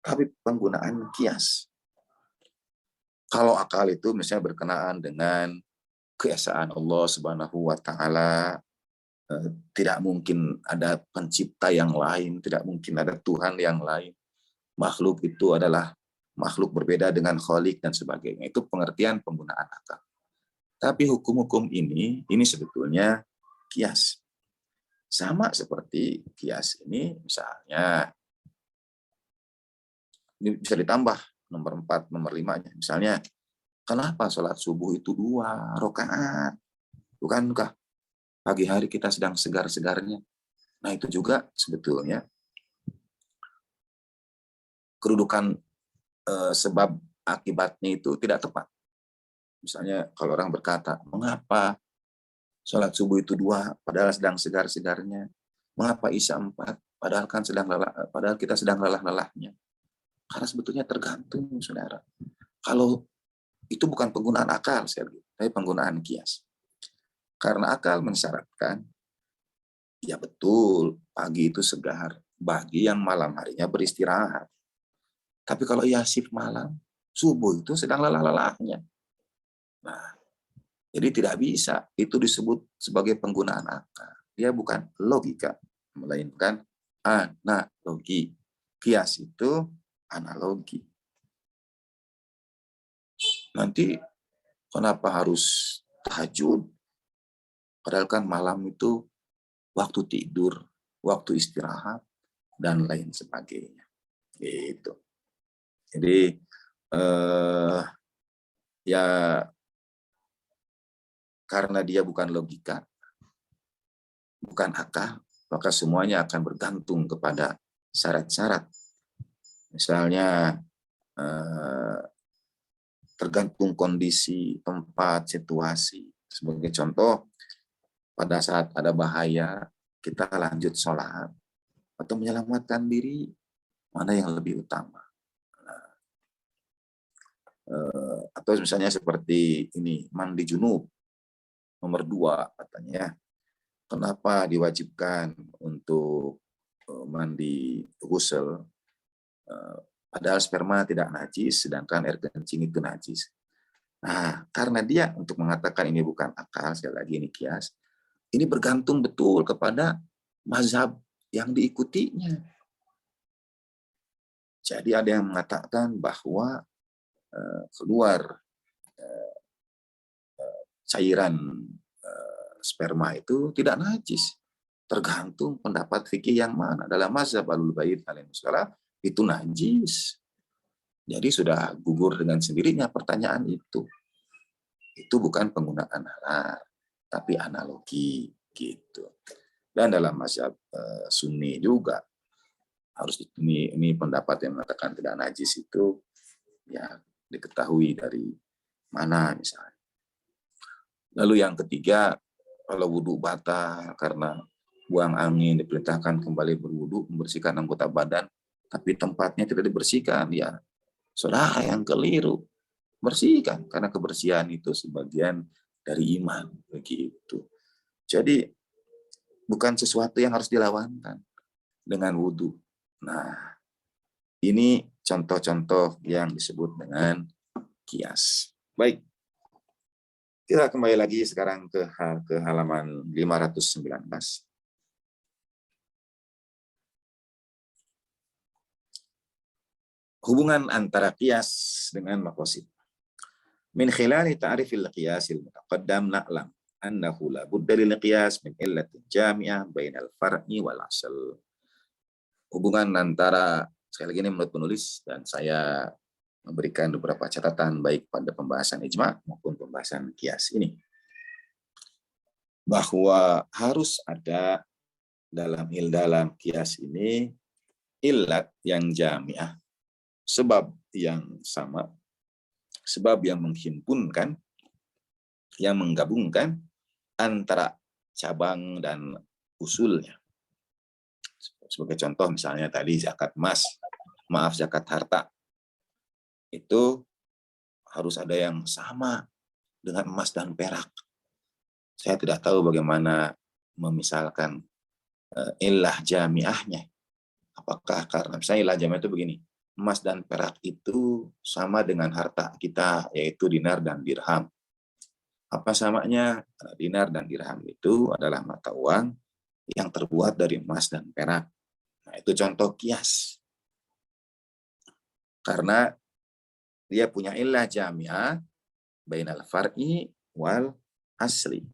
tapi penggunaan qiyas. Kalau akal itu misalnya berkenaan dengan keesaan Allah Subhanahu wa taala, tidak mungkin ada pencipta yang lain, tidak mungkin ada Tuhan yang lain. Makhluk itu adalah makhluk berbeda dengan khalik dan sebagainya. Itu pengertian penggunaan akal. Tapi hukum-hukum ini sebetulnya kias. Sama seperti kias ini, misalnya, ini bisa ditambah nomor 4, nomor 5-nya. Misalnya, kenapa sholat subuh itu 2 rakaat? Bukankah pagi hari kita sedang segar-segarnya? Nah, itu juga sebetulnya kedudukan sebab akibatnya itu tidak tepat. Misalnya kalau orang berkata, mengapa sholat subuh itu 2 padahal sedang segar-segarnya? Mengapa Isya 4 padahal kita sedang lelah-lelahnya? Karena sebetulnya tergantung, saudara. Kalau itu bukan penggunaan akal, tapi penggunaan kias. Karena akal mensyaratkan, ya betul, pagi itu segar, bagi yang malam harinya beristirahat. Tapi kalau ia shift malam, subuh itu sedang lelah-lelahnya. Nah, jadi tidak bisa, itu disebut sebagai penggunaan akal. Dia bukan logika, melainkan analogi. Kias itu analogi. Nanti kenapa harus tahajud? Padahal kan malam itu waktu tidur, waktu istirahat, dan lain sebagainya. Gitu. Jadi ya karena dia bukan logika, bukan akal, maka semuanya akan bergantung kepada syarat-syarat. Misalnya tergantung kondisi, tempat, situasi. Sebagai contoh, pada saat ada bahaya, kita lanjut sholat atau menyelamatkan diri, mana yang lebih utama? Atau misalnya seperti ini, mandi junub, nomor 2 katanya. Kenapa diwajibkan untuk mandi ghusl? Padahal sperma tidak najis, sedangkan air kencing itu najis. Nah, karena dia untuk mengatakan ini bukan akal, sekali lagi ini kias, ini bergantung betul kepada mazhab yang diikutinya. Jadi ada yang mengatakan bahwa keluar cairan sperma itu tidak najis. Tergantung pendapat fikih yang mana. Dalam mazhab Ahlul Bait alaihissalam itu najis. Jadi sudah gugur dengan sendirinya pertanyaan itu. Itu bukan penggunaan nalar, tapi analogi gitu. Dan dalam mazhab Sunni juga harus ini pendapat yang mengatakan tidak najis itu ya diketahui dari mana misalnya. Lalu yang ketiga, kalau wudhu batal karena buang angin, diperintahkan kembali berwudhu, membersihkan anggota badan, tapi tempatnya tidak dibersihkan, ya saudara yang keliru. Bersihkan, karena kebersihan itu sebagian dari iman. Begitu. Jadi, bukan sesuatu yang harus dilawankan dengan wudhu. Nah, ini contoh-contoh yang disebut dengan kias. Baik. Kita kembali lagi sekarang ke halaman 519. Hubungan antara qiyas dengan maqasid. Min khilali ta'rifil qiyasil mutaqaddam na'lam annahu la budda lil qiyas min illatin jami'ah bainal far'i wal asl. Hubungan antara, sekali lagi ini menurut penulis dan saya memberikan beberapa catatan baik pada pembahasan ijma maupun pembahasan qiyas ini, bahwa harus ada dalam qiyas ini illat yang jami'ah, sebab yang sama, sebab yang menghimpunkan, yang menggabungkan antara cabang dan usulnya. Sebagai contoh misalnya tadi zakat harta. Itu harus ada yang sama dengan emas dan perak. Saya tidak tahu bagaimana memisalkan illah jamiahnya. Apakah karena misalnya illah jamiah itu begini, emas dan perak itu sama dengan harta kita, yaitu dinar dan dirham. Apa samanya? Dinar dan dirham itu adalah mata uang yang terbuat dari emas dan perak. Nah, itu contoh kias. Karena dia punya illah jami'ah bainal far'i wal asli.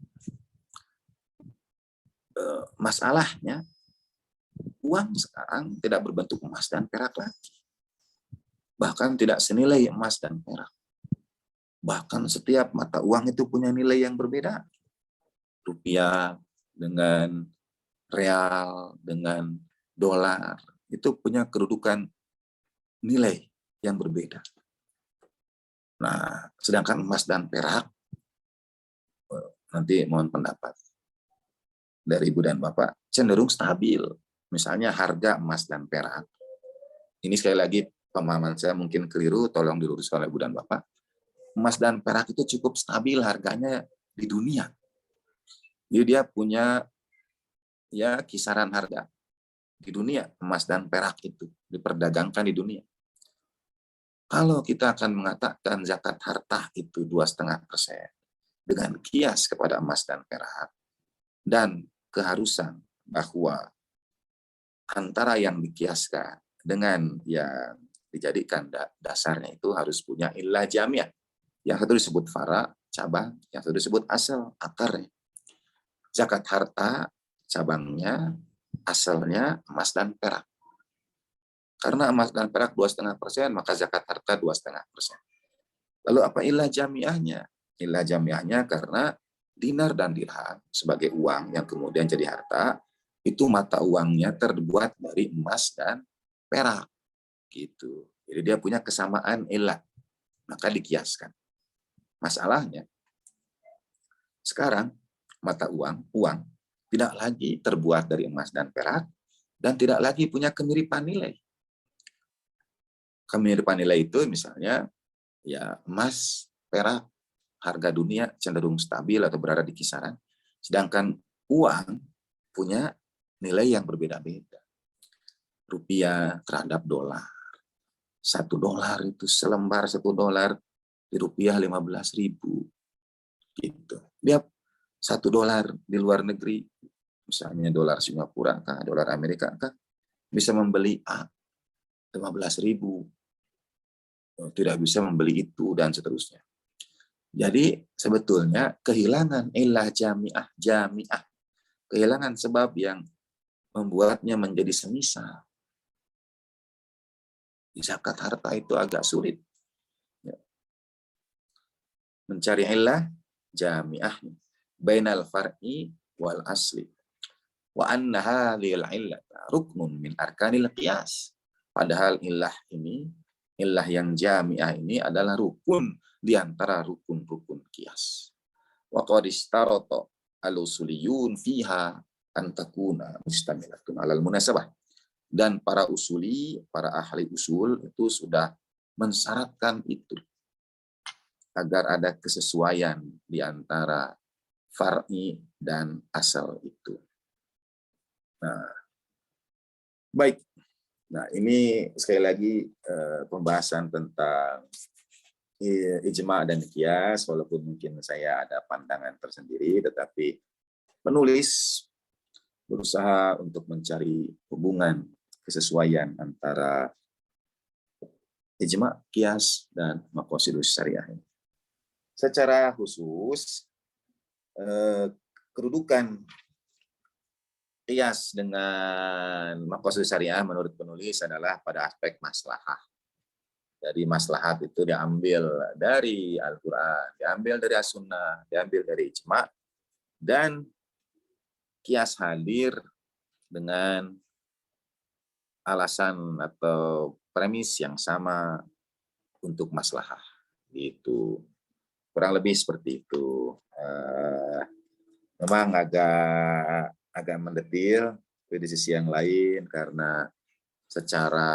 Masalahnya uang sekarang tidak berbentuk emas dan perak lagi. Bahkan tidak senilai emas dan perak. Bahkan setiap mata uang itu punya nilai yang berbeda. Rupiah dengan real, dengan dolar, itu punya kedudukan nilai yang berbeda. Nah, sedangkan emas dan perak, nanti mohon pendapat dari Ibu dan Bapak, cenderung stabil. Misalnya harga emas dan perak. Ini sekali lagi pemahaman saya mungkin keliru, tolong diluruskan oleh Ibu dan Bapak. Emas dan perak itu cukup stabil harganya di dunia. Jadi dia punya ya kisaran harga di dunia, emas dan perak itu diperdagangkan di dunia. Kalau kita akan mengatakan zakat harta itu 2,5% dengan kias kepada emas dan perak, dan keharusan bahwa antara yang dikiaskan dengan yang dijadikan dasarnya itu harus punya illah jamiah. Yang satu disebut fara, cabang, yang satu disebut asal, akarnya. Zakat harta, cabangnya, asalnya emas dan perak. Karena emas dan perak 2,5%, maka zakat harta 2,5%. Lalu apa illah jamiahnya? Illah jamiahnya karena dinar dan dirham sebagai uang yang kemudian jadi harta, itu mata uangnya terbuat dari emas dan perak. Gitu. Jadi dia punya kesamaan illah, maka dikiaskan. Masalahnya, sekarang mata uang tidak lagi terbuat dari emas dan perak, dan tidak lagi punya kemiripan nilai. Kemiripan nilai itu misalnya ya emas, perak, harga dunia cenderung stabil atau berada di kisaran, sedangkan uang punya nilai yang berbeda-beda. Rupiah terhadap dolar. $1 itu selembar $1 di rupiah 15.000. Gitu. Dia $1 di luar negeri, misalnya dolar Singapura kah, dolar Amerika kah, bisa membeli A 15.000. Tidak bisa membeli itu dan seterusnya. Jadi sebetulnya kehilangan illah jamiah, kehilangan sebab yang membuatnya menjadi semisal. Di zakat harta itu agak sulit. Mencari illah jamiah bainal far'i wal asli. Wa anna hadhil illata ruknun min arkanil qiyas. Padahal illah ini, illah yang jamiah ini adalah rukun di antara rukun-rukun qiyas. Wa qad istarata al-usuliyun fiha an takuna mustamilatun 'alal munasabah. Dan para usuli, para ahli usul itu sudah mensyaratkan itu agar ada kesesuaian di antara far'i dan asal itu. Nah, baik. Nah, ini sekali lagi pembahasan tentang ijma dan qiyas, walaupun mungkin saya ada pandangan tersendiri, tetapi penulis berusaha untuk mencari hubungan kesesuaian antara ijma, qiyas, dan maqasidus syariah. Secara khusus, kedudukan qiyas dengan maqasidus syariah menurut penulis adalah pada aspek maslahah. Jadi maslahat itu diambil dari Al-Quran, diambil dari As-Sunnah, diambil dari ijma, dan qiyas hadir dengan alasan atau premis yang sama untuk maslahah. Itu kurang lebih seperti itu. Memang agak mendetil, tapi di sisi yang lain karena secara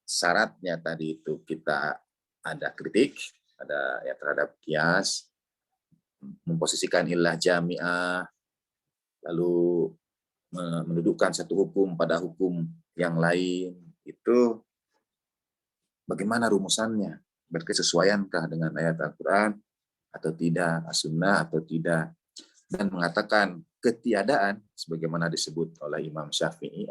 syaratnya tadi itu kita ada kritik, ada ya terhadap qiyas, memposisikan illah jami'ah, lalu mendudukkan satu hukum pada hukum yang lain, itu bagaimana rumusannya? Berkesesuaiankah dengan ayat Al-Quran atau tidak, As-Sunnah atau tidak? Dan mengatakan ketiadaan, sebagaimana disebut oleh Imam Syafi'i,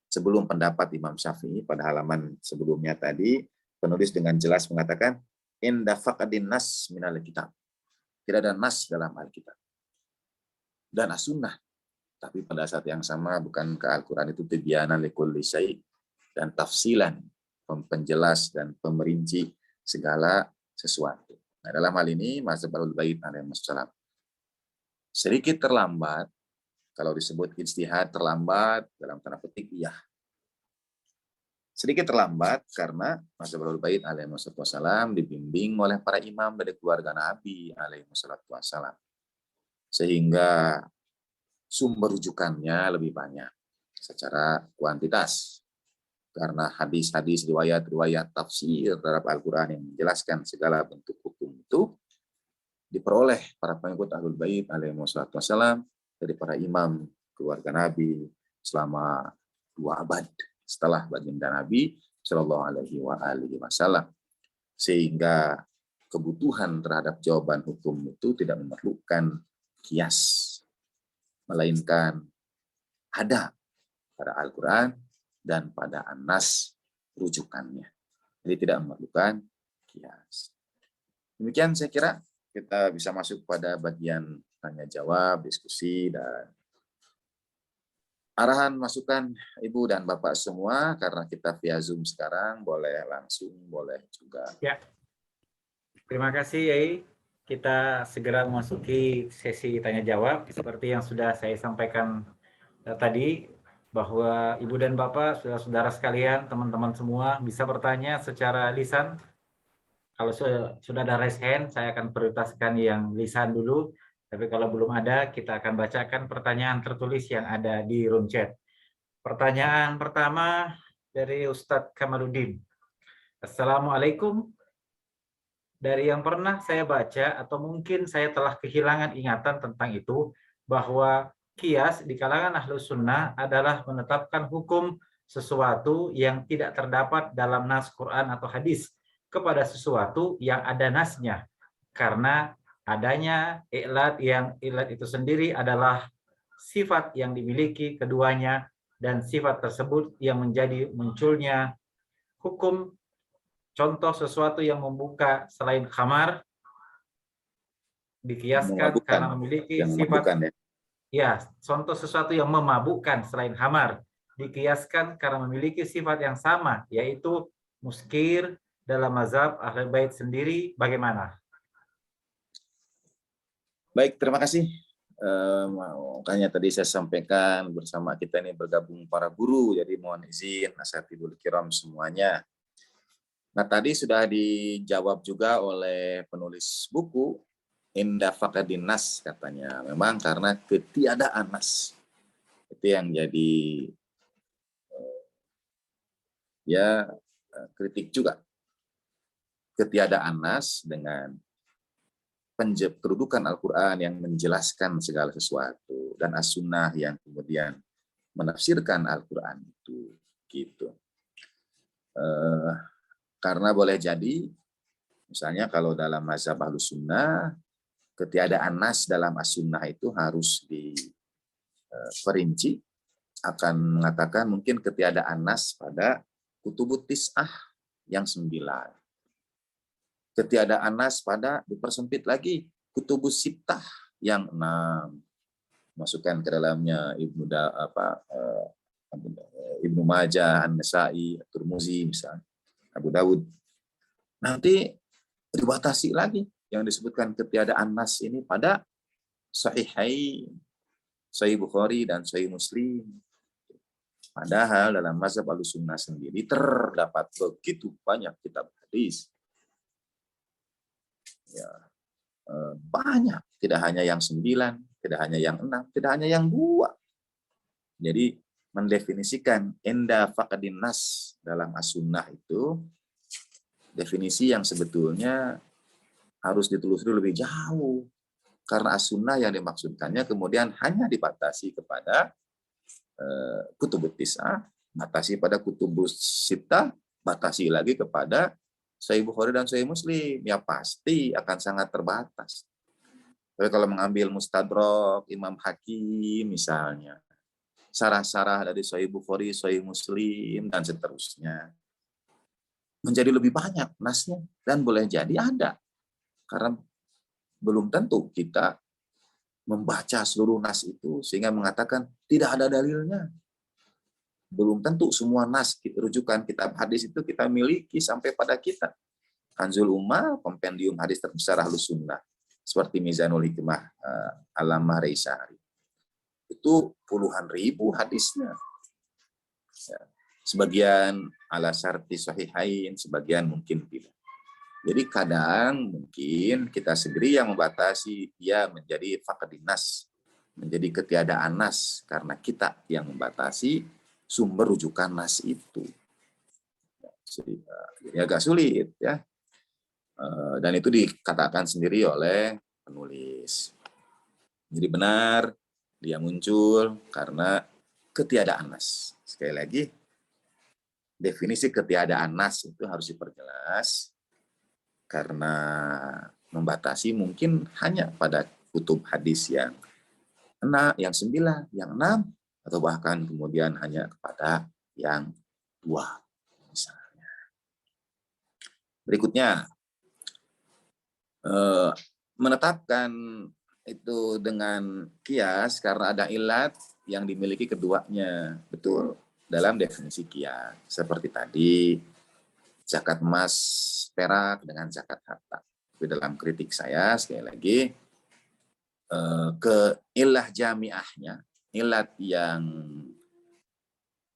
sebelum pendapat Imam Syafi'i pada halaman sebelumnya tadi, penulis dengan jelas mengatakan inda faqadin nas minal kitab. Tidak ada nas dalam Alkitab dan as-sunnah. Tapi pada saat yang sama bukankah Al-Quran itu tibyanan likulli syai' dan tafsilan, penjelas dan pemerinci segala sesuatu. Nah, dalam hal ini mazhab Ahlul Bait alaihi wassalam sedikit terlambat. Kalau disebut ijtihad terlambat dalam tanda petik iya. Sedikit terlambat karena mazhab Ahlul Bait alaihi wassalam dibimbing oleh para imam dari keluarga Nabi alaihi wassalam. Sehingga sumber rujukannya lebih banyak secara kuantitas. Karena hadis-hadis, riwayat-riwayat tafsir terhadap Al-Quran yang menjelaskan segala bentuk hukum itu diperoleh para pengikut Ahlul Bait alaihi wassalam dari para imam keluarga Nabi selama 2 abad setelah baginda Nabi Shallallahu Alaihi Wasallam, sehingga kebutuhan terhadap jawaban hukum itu tidak memerlukan kias, melainkan ada pada Al-Quran dan pada An-Nas rujukannya. Jadi tidak memerlukan kias. Demikian saya kira kita bisa masuk pada bagian tanya jawab, diskusi, dan arahan masukan Ibu dan Bapak semua. Karena kita via Zoom sekarang, boleh langsung, boleh juga. Ya, terima kasih Yai. Kita segera memasuki sesi tanya jawab seperti yang sudah saya sampaikan tadi, bahwa Ibu dan Bapak, saudara-saudara sekalian, teman-teman semua bisa bertanya secara lisan. Kalau sudah ada raise hand, saya akan prioritaskan yang lisan dulu. Tapi kalau belum ada, kita akan bacakan pertanyaan tertulis yang ada di room chat. Pertanyaan pertama dari Ustadz Kamaluddin. Assalamualaikum. Dari yang pernah saya baca, atau mungkin saya telah kehilangan ingatan tentang itu, bahwa qiyas di kalangan Ahlus Sunnah adalah menetapkan hukum sesuatu yang tidak terdapat dalam nas Quran atau hadis kepada sesuatu yang ada nasnya, karena adanya i'lat yang i'lat itu sendiri adalah sifat yang dimiliki keduanya, dan sifat tersebut yang menjadi munculnya hukum. Contoh sesuatu yang membuka selain khamar dikiaskan karena memiliki sifat ya, contoh sesuatu yang memabukkan selain khamar dikiaskan karena memiliki sifat yang sama, yaitu muskir. Dalam mazhab Ahlul Bait sendiri bagaimana? Baik, terima kasih. Makanya tadi saya sampaikan bersama kita ini bergabung para guru, jadi mohon izin asatidul kiram semuanya. Nah, tadi sudah dijawab juga oleh penulis buku, inda faqadin nas katanya. Memang karena ketiadaan nas. Itu yang jadi kritik juga. Ketiadaan nas dengan kedudukan Al-Quran yang menjelaskan segala sesuatu dan as-sunnah yang kemudian menafsirkan Al-Quran itu. Gitu. Karena boleh jadi, misalnya kalau dalam mazhab Ahlus Sunnah, ketiadaan nas dalam as-sunnah itu harus diperinci, akan mengatakan mungkin ketiadaan nas pada kutubut tis'ah yang 9. Ketiadaan nas pada dipersempit lagi kutubus sittah yang 6. Masukkan ke dalamnya Ibnu Majah, An-Nasa'i, Tirmizi misalnya, Abu Dawud. Nanti dibatasi lagi yang disebutkan ketiadaan nas ini pada Sahihai, Sahih Bukhari dan Sahih Muslim. Padahal dalam mazhab Ahlussunnah sendiri terdapat begitu banyak kitab hadis. Ya, banyak, tidak hanya yang 9, tidak hanya yang 6, tidak hanya yang 2. Jadi mendefinisikan inda faqadin nas dalam as-sunnah itu definisi yang sebetulnya harus ditelusuri lebih jauh. Karena as-sunnah yang dimaksudkannya kemudian hanya dibatasi kepada kutubut tis'ah, batasi pada kutubus sittah, batasi lagi kepada Sahih Bukhari dan Sahih Muslim, ya pasti akan sangat terbatas. Tapi kalau mengambil Mustadrak Imam Hakim misalnya, Sarah-sarah dari Sahih Bukhari, Sahih Muslim, dan seterusnya. Menjadi lebih banyak nasnya. Dan boleh jadi ada. Karena belum tentu kita membaca seluruh nas itu sehingga mengatakan tidak ada dalilnya. Belum tentu semua nas rujukan kitab hadis itu kita miliki sampai pada kita. Kanzul Ummah, kompendium hadis terbesar Ahlus Sunnah, seperti Mizanul Hikmah Alamah Reisari. Itu puluhan ribu hadisnya. Ya. Sebagian ala syarti sahihain, sebagian mungkin tidak. Jadi kadang mungkin kita sendiri yang membatasi, dia menjadi faqdin nas, menjadi ketiadaan nas, karena kita yang membatasi sumber rujukan nas itu. Jadi agak sulit ya. Dan itu dikatakan sendiri oleh penulis. Jadi benar dia muncul karena ketiadaan nas. Sekali lagi, definisi ketiadaan nas itu harus diperjelas karena membatasi mungkin hanya pada kutub hadis yang 6, yang 9, yang 6, atau bahkan kemudian hanya kepada yang 2 misalnya. Berikutnya, menetapkan itu dengan kias karena ada ilat yang dimiliki keduanya. Betul, dalam definisi kias. Seperti tadi, zakat emas perak dengan zakat harta. Tapi dalam kritik saya, sekali lagi, ke ilah jamiahnya, ilat yang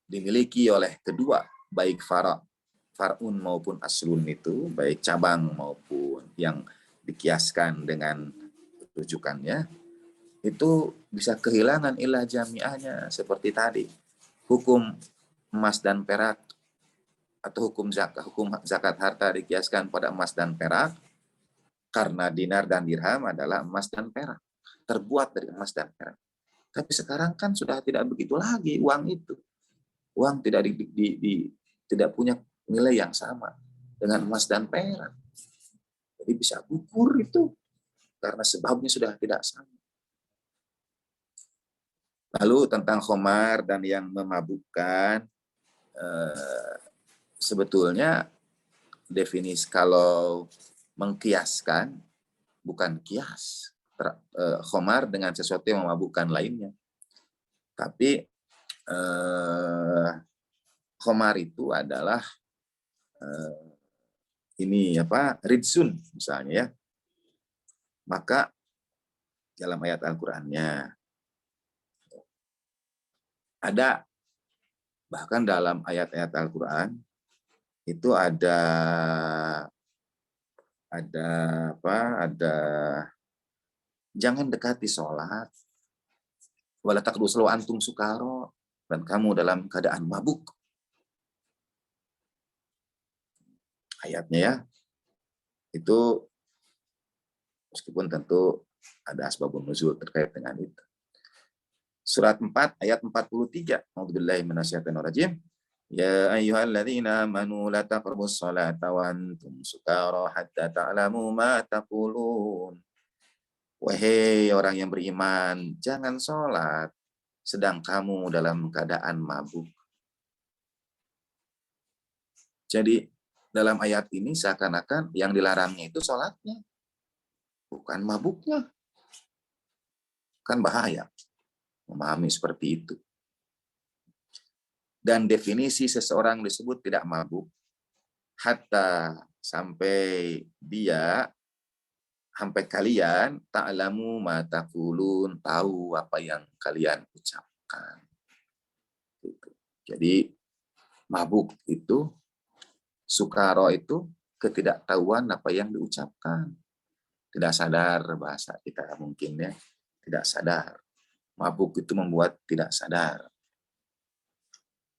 dimiliki oleh kedua, baik far'un maupun aslun itu, baik cabang maupun yang dikiaskan dengan rujukannya, itu bisa kehilangan ilah jamiahnya seperti tadi. Hukum emas dan perak atau hukum zakat harta dikiaskan pada emas dan perak karena dinar dan dirham adalah emas dan perak, terbuat dari emas dan perak. Tapi sekarang kan sudah tidak begitu lagi uang itu. Uang tidak tidak punya nilai yang sama dengan emas dan perak. Jadi bisa gugur itu karena sebabnya sudah tidak sama. Lalu tentang khomar dan yang memabukkan, sebetulnya definisi kalau mengkiaskan bukan kias khomar dengan sesuatu yang memabukkan lainnya, tapi khomar itu adalah ridsun misalnya ya. Maka dalam ayat Al-Qur'annya ada, bahkan dalam ayat-ayat Al-Qur'an itu ada jangan dekati sholat wala taqrabu shalah antum sukara, dan kamu dalam keadaan mabuk. Ayatnya ya, itu meskipun tentu ada asbabun nuzul terkait dengan itu. Surat 4 ayat 43. A'udzubillahi minasyaitonir rajim. Ya ayyuhalladzina amanu la taqrabus sholata wa antum sukara hatta ta'lamu ma taqulun. Wahai orang yang beriman, jangan sholat sedang kamu dalam keadaan mabuk. Jadi dalam ayat ini seakan-akan yang dilarangnya itu sholatnya, bukan mabuknya. Kan bahaya memahami seperti itu. Dan definisi seseorang disebut tidak mabuk hatta sampai kalian ta'lamu ma taqulun, tahu apa yang kalian ucapkan. Jadi mabuk itu, sukaro itu ketidaktahuan apa yang diucapkan. Tidak sadar, bahasa kita mungkin ya, tidak sadar. Mabuk itu membuat tidak sadar.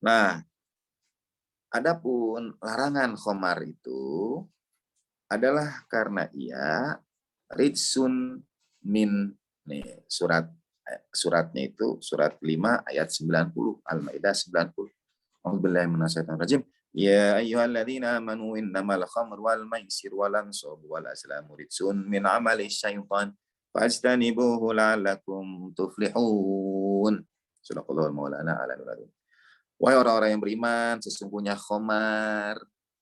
Nah, adapun larangan khomar itu adalah karena ia ridsun min, nih suratnya itu surat 5 ayat 90, Al-Maidah 90. A'udzubillahi minasyaitonir rajim. Ya ayyuhalladzina amanu innamal khamru wal maisir wal ansabu wal azlamu ridsun min amali syaitan fajtanibuhu la'allakum tuflihun. Sadaqallahul maulana ala nurul. Wahai orang-orang yang beriman, sesungguhnya khamar,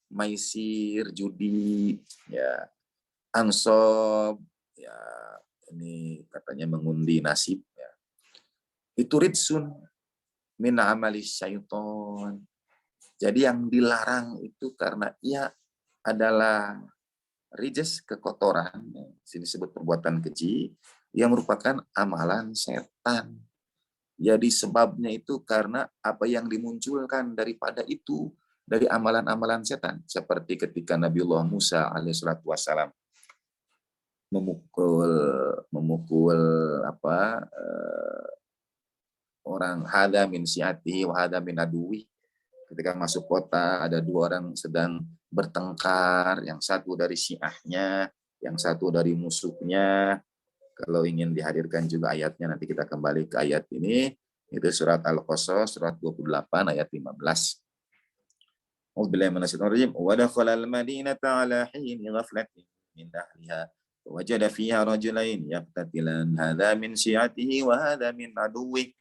maisir, judi, ya, ansob, ya, ini katanya mengundi nasib, ya. Itu ridsun min amali syaiton. Jadi yang dilarang itu karena ia adalah rijis, kekotoran, ya. Sini disebut perbuatan keji, yang merupakan amalan setan. Jadi sebabnya itu karena apa yang dimunculkan daripada itu dari amalan-amalan setan. Seperti ketika Nabiullah Musa alaihissalatu wassalam memukul apa orang, hada min syi'atihi wa hada min aduwi. Ketika masuk kota ada dua orang sedang bertengkar, yang satu dari syiahnya, yang satu dari musuhnya. Kalau ingin dihadirkan juga ayatnya, nanti kita kembali ke ayat ini. Itu surat Al-Qasas, surat 28 ayat 15. A'udzubillahi minasyaitonir rajim. Wa dakhalal madinata ala hini ghaflatin min ahliha wajada fiha rajulain yaqtatilan hadza min syi'atihi wa hadza min aduwwi.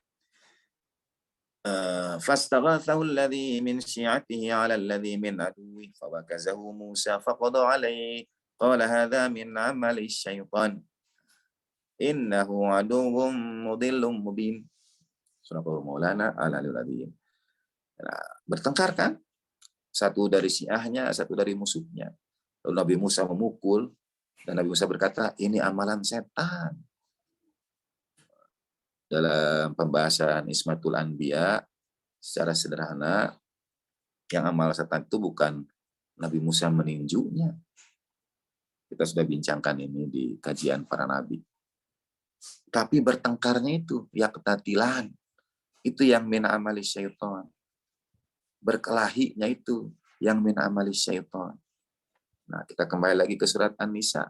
Fastaghathahu alladhi min syi'atihi 'ala alladhi min aduwwi fawakazahu Musa faqada 'alaihi qala hadza min 'amali syaitan. Innahu aduwwum mudillum mubin. Surah Maulana al-Aliyul. Nah, bertengkar kan? Satu dari syiahnya, satu dari musuhnya. Lalu Nabi Musa memukul, dan Nabi Musa berkata, ini amalan setan. Dalam pembahasan Ismatul Anbiya, secara sederhana, yang amal setan itu bukan Nabi Musa meninjunya. Kita sudah bincangkan ini di kajian para nabi. Tapi bertengkarnya itu, ya ketatilan. Itu yang min amali syaitan. Berkelahinya itu yang min amali syaitan. Nah, kita kembali lagi ke surat An-Nisa.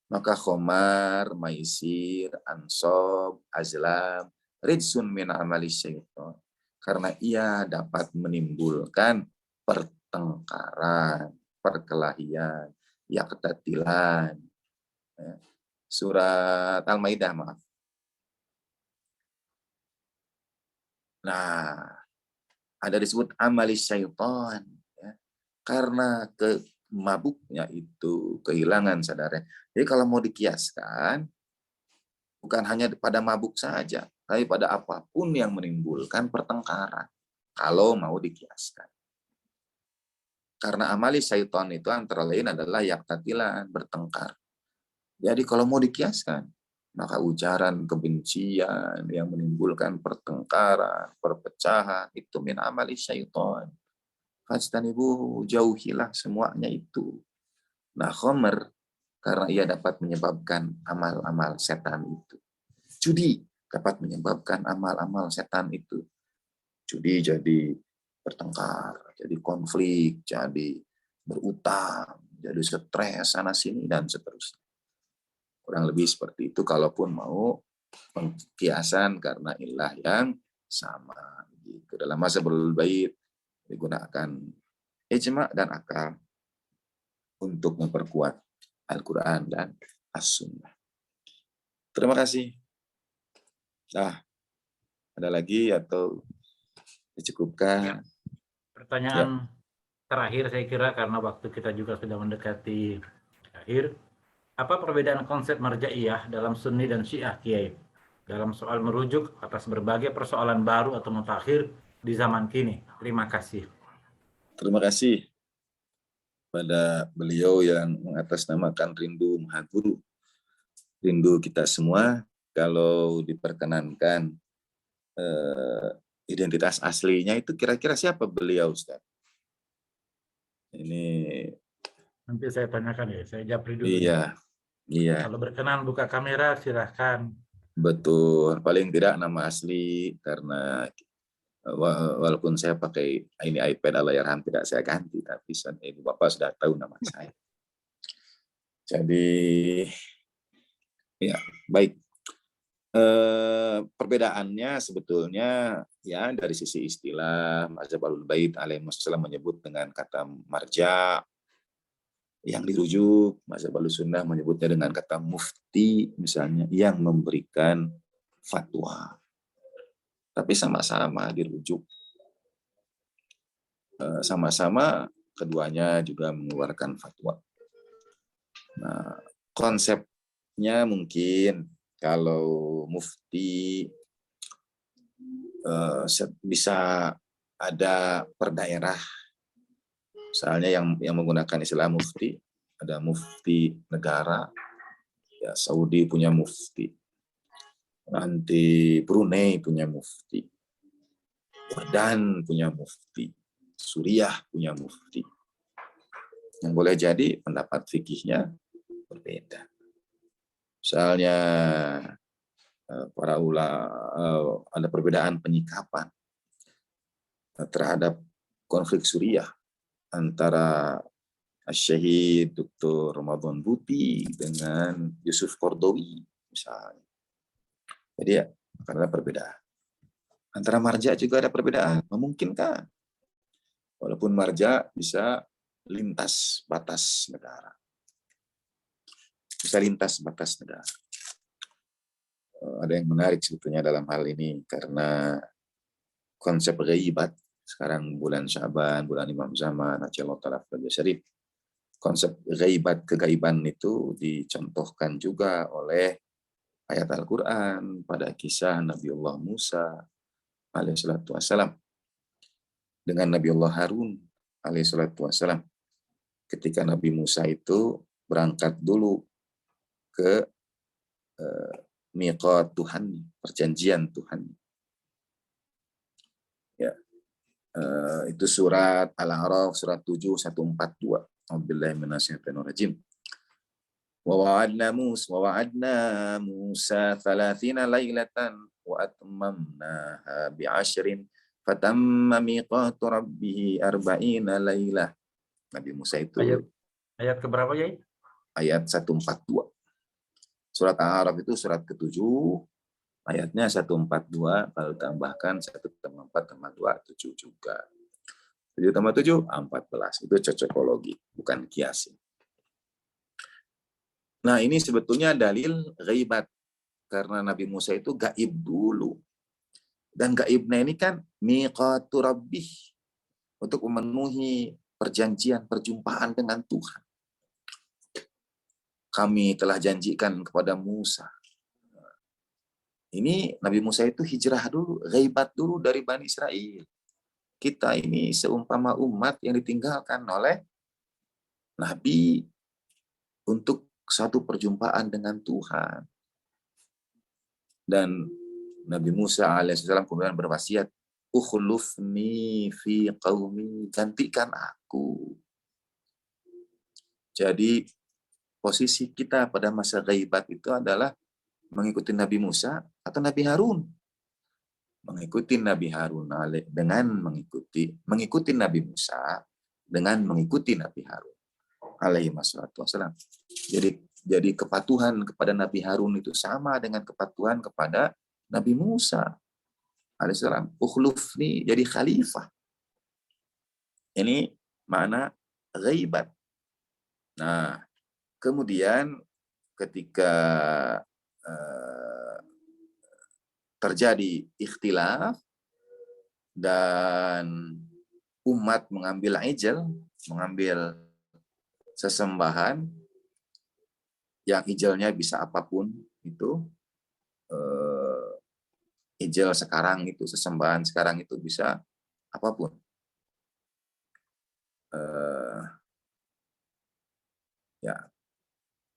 Maka khomar, maisir, ansob, azlam, ridsun min amali syaitan. Karena ia dapat menimbulkan pertengkaran, perkelahian, ya ketatilan. Surat Al-Maidah, maaf. Nah, ada disebut amali syaitan, ya. Karena mabuknya itu kehilangan sadarnya. Jadi kalau mau dikiaskan, bukan hanya pada mabuk saja, tapi pada apapun yang menimbulkan pertengkaran. Kalau mau dikiaskan. Karena amali syaitan itu antara lain adalah yaktatilan, bertengkar. Jadi kalau mau dikiaskan, maka ujaran kebencian yang menimbulkan pertengkaran, perpecahan, itu min amali syaitan. Fajtanibu, jauhilah semuanya itu. Nah, khomer, karena ia dapat menyebabkan amal-amal setan itu. Judi dapat menyebabkan amal-amal setan itu. Judi jadi bertengkar, jadi konflik, jadi berutang, jadi stres sana-sini, dan seterusnya. Kurang lebih seperti itu kalaupun mau pengkiasan karena ilah yang sama. Gitu. Dalam mazhabul bait digunakan ijma dan akal untuk memperkuat Al-Quran dan As-Sunnah. Terima kasih. Nah, ada lagi atau dicukupkan? Pertanyaan terakhir saya kira karena waktu kita juga sudah mendekati akhir. Apa perbedaan konsep marja'iyah dalam Sunni dan Syiah, Kiai? Dalam soal merujuk atas berbagai persoalan baru atau mutakhir di zaman kini. Terima kasih. Terima kasih pada beliau yang mengatasnamakan rindu Maha Guru. Rindu kita semua, kalau diperkenankan identitas aslinya itu kira-kira siapa beliau, Ustaz? Ini nanti saya tanyakan ya, saya japri dulu. Iya, iya. Kalau berkenan buka kamera silahkan. Betul, paling tidak nama asli, karena walaupun saya pakai ini iPad Allahyarham tidak saya ganti, tapi Ibu Bapak sudah tahu nama saya. Jadi ya baik. Perbedaannya sebetulnya ya dari sisi istilah, mazhab Ahlul Bait alaihi wasallam menyebut dengan kata marja, yang dirujuk mazhab Ahlussunnah menyebutnya dengan kata mufti misalnya, yang memberikan fatwa. tapi sama-sama dirujuk. Sama-sama keduanya juga mengeluarkan fatwa. Nah, konsepnya mungkin kalau mufti bisa ada per daerah, misalnya yang menggunakan istilah mufti, ada mufti negara, ya Saudi punya mufti, nanti Brunei punya mufti, Jordan punya mufti, Suriah punya mufti. Yang boleh jadi pendapat fikihnya berbeda. Misalnya para ulama ada perbedaan penyikapan terhadap konflik Suriah antara Syahid Dr. Ramadan Buti dengan Yusuf Kordowi misalnya. Jadi ya, karena perbedaan. Antara marja juga ada perbedaan, memungkinkan. Walaupun marja bisa lintas batas negara. Bisa lintas batas negara. Ada yang menarik sebetulnya dalam hal ini, karena konsep ghaibat, sekarang bulan Syaban, bulan Imam Zaman, Ajallahu Ta'ala Fadil Syarif, konsep ghaibat, kegaiban itu dicontohkan juga oleh ayat Al-Quran pada kisah Nabiullah Musa alaihissalatu wassalam dengan Nabiullah Harun alaihissalatu wassalam. Ketika Nabi Musa itu berangkat dulu ke miqat Tuhan, perjanjian Tuhan. Ya, itu surat Al-A'raf surat 7 142. A'udzubillahi minasyaitonir rajim. ووعدنا موسى 30 ليلة وأتممناها ب10 فتم ميقات ربه 40 ليلة. Nabi Musa itu ayat keberapa ya? Ayat 142. Surat Al-A'raf itu surat ke-7, ayatnya 142, kalau tambahkan 1 tambah 4 tambah 2, 7 juga. 7 tambah 7, 14. Itu cocokologi, bukan kias. Nah, ini sebetulnya dalil ghaibat. Karena Nabi Musa itu gaib dulu. Dan gaibnya ini kan miqatu rabbih. Untuk memenuhi perjanjian, perjumpaan dengan Tuhan. Kami telah janjikan kepada Musa. Ini Nabi Musa itu hijrah dulu, ghaibat dulu dari Bani Israel. Kita ini seumpama umat yang ditinggalkan oleh Nabi untuk satu perjumpaan dengan Tuhan. Dan Nabi Musa alaihissalam kemudian berwasiat, ukhlufni fi qaumi, gantikan aku. Jadi posisi kita pada masa ghaibat itu adalah mengikuti Nabi Musa atau Nabi Harun. Mengikuti Nabi Harun dengan mengikuti Nabi Musa dengan mengikuti Nabi Harun alaihi wassalam. Jadi kepatuhan kepada Nabi Harun itu sama dengan kepatuhan kepada Nabi Musa alaihissalam. Ukhlufni, jadi khalifah. Ini makna ghaibat. Nah, kemudian ketika terjadi ikhtilaf dan umat mengambil ijal, mengambil sesembahan yang ijalnya bisa apapun itu, ijal sekarang itu, sesembahan sekarang itu bisa apapun. Ya,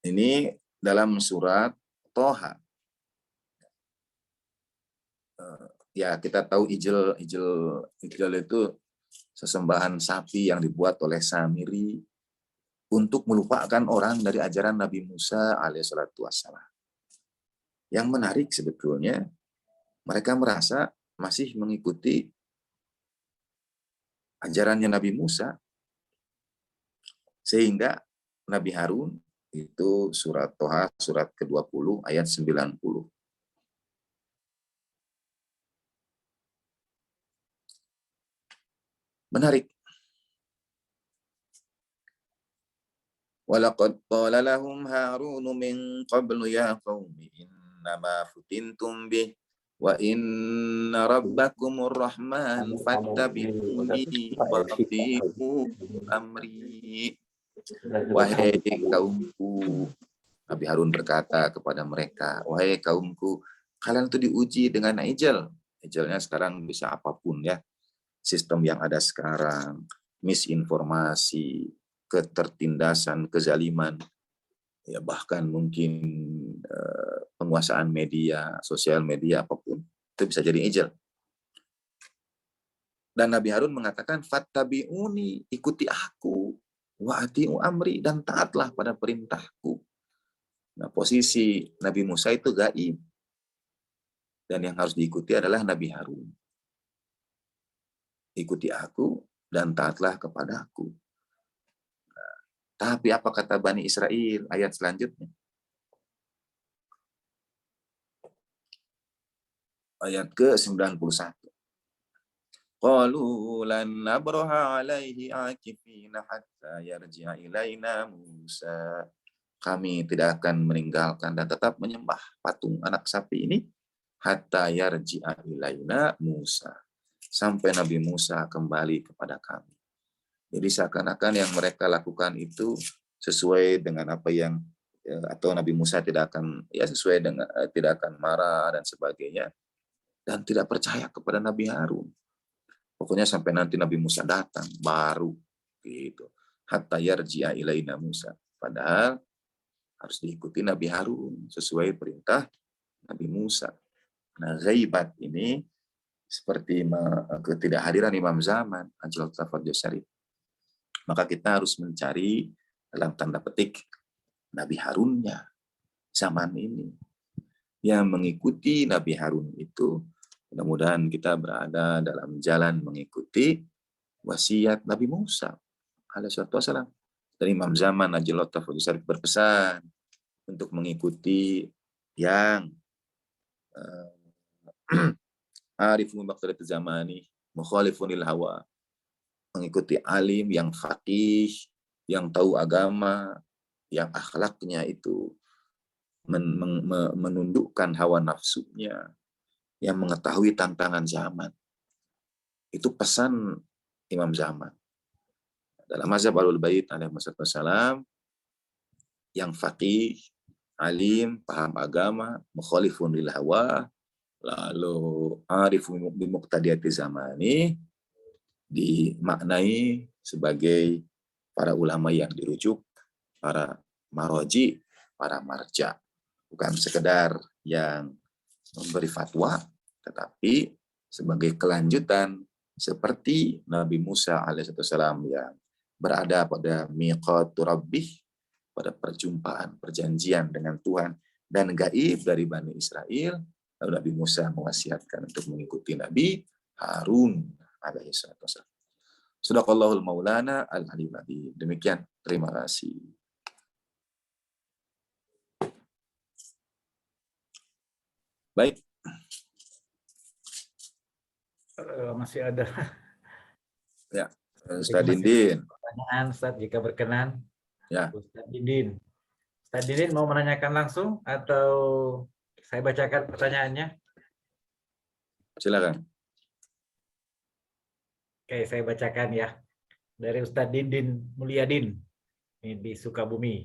ini dalam surat Toha. Ya, kita tahu ijal itu sesembahan sapi yang dibuat oleh Samiri untuk melupakan orang dari ajaran Nabi Musa alaihissalatu wassalam. Yang menarik sebetulnya, mereka merasa masih mengikuti ajarannya Nabi Musa. Sehingga Nabi Harun, itu surat Toha, surat ke-20, ayat 90. Menarik. Walaqad qala lahum Harun min qablu ya qaumi innama futintum bih Wa inna rabbakumur rahman fattabi'uni wa ati'u amri. Wahai kaumku, Nabi Harun berkata kepada mereka, wahai kaumku, kalian itu diuji dengan ijal. Ijalnya sekarang bisa apapun ya. Sistem yang ada sekarang, misinformasi, ketertindasan, kezaliman, ya bahkan mungkin penguasaan media, sosial media, apapun, itu bisa jadi ijal. Dan Nabi Harun mengatakan, fattabi'uni, ikuti aku, wa ati'u amri, dan taatlah pada perintahku. Nah, posisi Nabi Musa itu gaib. Dan yang harus diikuti adalah Nabi Harun. Ikuti aku dan taatlah kepada aku. Nah, tapi apa kata Bani Israel? Ayat selanjutnya. Ayat ke-91. Qalu lan nabraha alaihi akifina hatta yarji'a ilaina Musa. Kami tidak akan meninggalkan dan tetap menyembah patung anak sapi ini hatta yarji'a ilaina Musa. Sampai Nabi Musa kembali kepada kami. Jadi seakan-akan yang mereka lakukan itu sesuai dengan apa yang atau Nabi Musa tidak akan sesuai dengan tidak akan marah dan sebagainya, dan tidak percaya kepada Nabi Harun. Pokoknya sampai nanti Nabi Musa datang baru gitu. Hatta yarji'a ilaina Musa. Padahal harus diikuti Nabi Harun sesuai perintah Nabi Musa. Nah, ghaibat ini seperti ketidakhadiran Imam Zaman, Ajal Tafadil Syarif. Maka kita harus mencari dalam tanda petik Nabi Harunnya zaman ini. Yang mengikuti Nabi Harun itu, mudah-mudahan kita berada dalam jalan mengikuti wasiat Nabi Musa alaihi wassalam. Dan Imam Zaman Ajal Tafadil Syarif berpesan untuk mengikuti yang arifun maqtadat zamani mukhalifunil hawa, mengikuti alim yang faqih, yang tahu agama, yang akhlaknya itu menundukkan hawa nafsunya, yang mengetahui tantangan zaman. Itu pesan Imam Zaman. Dalam mazhab Ahlul Bait alaihi wassalam, yang faqih, alim, paham agama, mukhalifun lil hawa, lalu arifun bimuqtadiyati zamani, dimaknai sebagai para ulama yang dirujuk, para maroji, para marja. Bukan sekedar yang memberi fatwa, tetapi sebagai kelanjutan seperti Nabi Musa alaihissalam yang berada pada miqatu rabbih, pada perjumpaan, perjanjian dengan Tuhan, dan gaib dari Bani Israel. Lalu Nabi Musa mewasiatkan untuk mengikuti Nabi Harun alaihissalam. Sadaqallahul maulana al-alim. Demikian, terima kasih. Baik. Masih ada. Ya, Ustaz Dindin. Pertanyaan, Ustaz, jika berkenan. Ya. Ustaz Dindin. Ustaz Dindin mau menanyakan langsung atau saya bacakan pertanyaannya? Silakan. Oke, saya bacakan ya. Dari Ustaz Dindin Mulyadin di Sukabumi.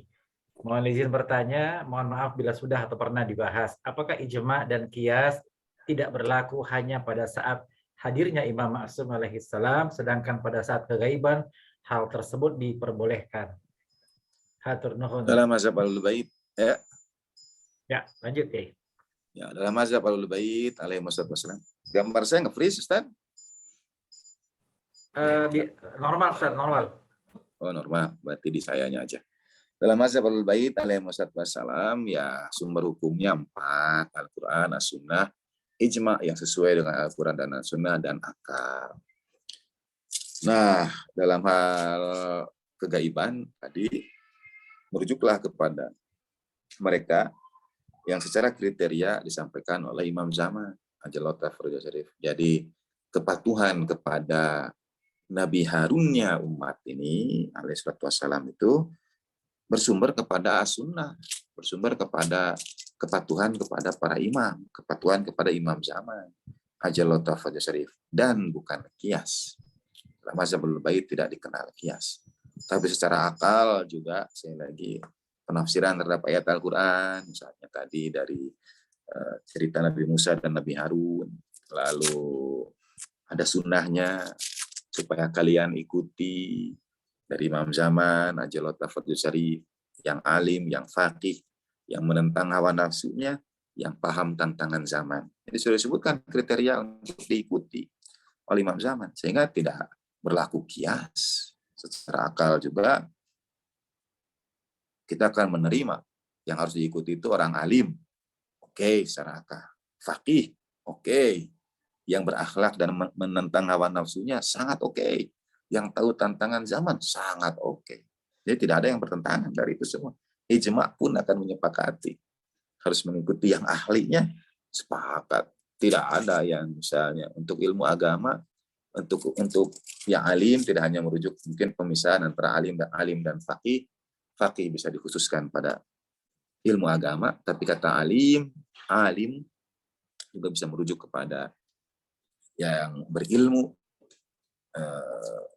Mohon izin bertanya, mohon maaf bila sudah atau pernah dibahas. Apakah ijma dan qiyas tidak berlaku hanya pada saat hadirnya Imam Ma'sum alaihissalam, sedangkan pada saat kegaiban hal tersebut diperbolehkan? Hatur nuhun. Dalam mazhab Ahlul Bait, ya. Ya, lanjut ya. Ya, dalam mazhab Ahlul Bait alaihi wassalam. Gambar saya nge-freeze, Ustaz? Normal, Ustaz, normal. Oh, normal. Berarti di sayanya aja. Dalam mazhab Ahlul Bait alaihi wassalam, ya sumber hukumnya 4, Al-Qur'an, As-Sunnah, ijma yang sesuai dengan Al-Qur'an dan As-Sunnah, dan akal. Nah, dalam hal kegaiban tadi, merujuklah kepada mereka yang secara kriteria disampaikan oleh Imam Zaman Ajallahu Tafadhol Syarif. Jadi kepatuhan kepada Nabi Harunnya umat ini alaihissalatu wassalam itu bersumber kepada as-sunnah, bersumber kepada kepatuhan kepada para imam, kepatuhan kepada imam zaman, ajallahu tafadhal syarif, dan bukan kias. Mazhabul bait tidak dikenal kias. Tapi secara akal juga, saya lagi, penafsiran terhadap ayat Al-Quran, misalnya tadi dari cerita Nabi Musa dan Nabi Harun, lalu ada sunnahnya supaya kalian ikuti dari imam zaman, ajallahu tafadhal syarif, yang alim, yang faqih, yang menentang hawa nafsunya, yang paham tantangan zaman. Jadi sudah disebutkan kriteria untuk diikuti oleh imam zaman, sehingga tidak berlaku kias. Secara akal juga kita akan menerima yang harus diikuti itu orang alim, oke, secara akal. Faqih, oke. Yang berakhlak dan menentang hawa nafsunya, sangat oke. Yang tahu tantangan zaman, sangat oke. Jadi tidak ada yang bertentangan dari itu semua. Ijma pun akan menyepakati harus mengikuti yang ahlinya, sepakat. Tidak ada yang misalnya untuk ilmu agama, untuk yang alim tidak hanya merujuk mungkin pemisahan antara alim dan faqih. Faqih bisa dikhususkan pada ilmu agama, tapi kata alim juga bisa merujuk kepada yang berilmu.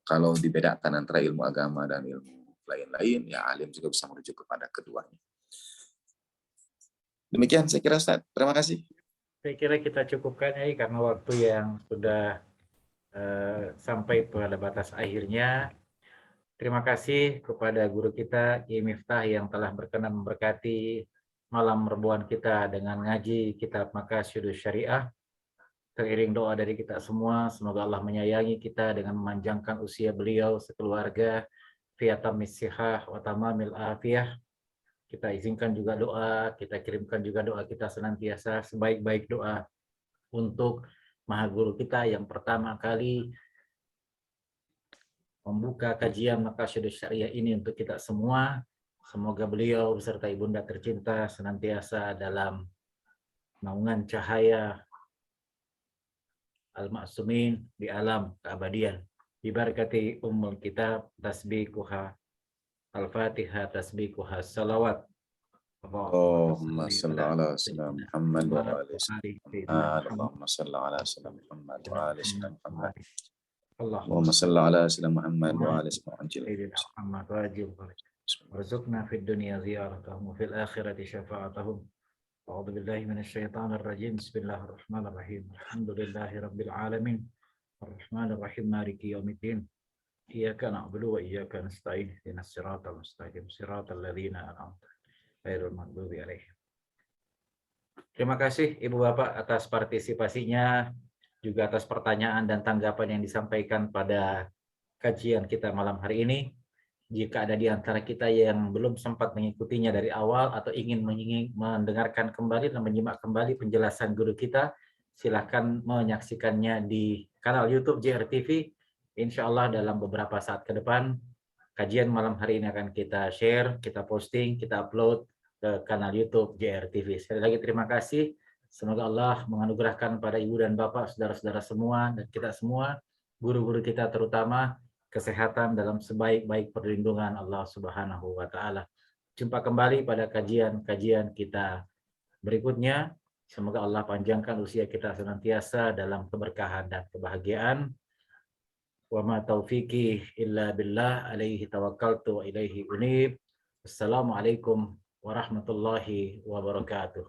Kalau dibedakan antara ilmu agama dan ilmu lain-lain, ya alim juga bisa merujuk kepada keduanya. Demikian saya kira, Ustaz. Terima kasih. Saya kira kita cukupkan ya, karena waktu yang sudah sampai pada batas akhirnya. Terima kasih kepada guru kita, Kiai Miftah, yang telah berkenan memberkati malam rebuan kita dengan ngaji kitab Maqasidus Syariah. Teriring doa dari kita semua, semoga Allah menyayangi kita dengan memanjangkan usia beliau sekeluarga, fi tamis sihah wa tamamil afiyah. Kita izinkan juga doa, kita kirimkan juga doa kita senantiasa sebaik-baik doa untuk Maha Guru kita yang pertama kali membuka kajian Maqasidus Syariah ini untuk kita semua. Semoga beliau beserta ibunda tercinta senantiasa dalam naungan cahaya al-ma'sumin di alam keabadian. Bibarakati ummul kitab tasbikuha al-fatihah tasbikuha salawat. Allahumma salli ala sayyidina Muhammad wa ala Allahumma salli ala sayyidina Muhammad wa ala sayyidina Muhammad. Allahumma salli ala sayyidina Muhammad wa ala sayyidina Muhammad. warzuqna fid dunya ziyaratahum wa fil akhirati syafa'atahum. A'udzu billahi minasy syaithanir rajim. Bismillahirrahmanirrahim. Alhamdulillahi rabbil alamin. Arrahmanir rahim. Maliki yaumiddin. Iyyaka na'budu wa iyyaka nasta'in. Ihdinas siratal mustaqim. Siratal ladzina an'amta 'alaihim ghairil maghdubi 'alaihim. Terima kasih Ibu Bapak atas partisipasinya, juga atas pertanyaan dan tanggapan yang disampaikan pada kajian kita malam hari ini. Jika ada di antara kita yang belum sempat mengikutinya dari awal atau ingin mendengarkan kembali dan menyimak kembali penjelasan guru kita, silahkan menyaksikannya di kanal YouTube JRTV. Insya Allah dalam beberapa saat ke depan, kajian malam hari ini akan kita share, kita posting, kita upload ke kanal YouTube JRTV. Sekali lagi terima kasih. Semoga Allah menganugerahkan pada Ibu dan Bapak, saudara-saudara semua, dan kita semua, guru-guru kita terutama, kesehatan dalam sebaik-baik perlindungan Allah Subhanahu wa Ta'ala. Jumpa kembali pada kajian-kajian kita berikutnya. Semoga Allah panjangkan usia kita senantiasa dalam keberkahan dan kebahagiaan. Wa ma taufiqi illa billah, alaihi tawakkaltu wa ilaihi unib. Assalamualaikum warahmatullahi wabarakatuh.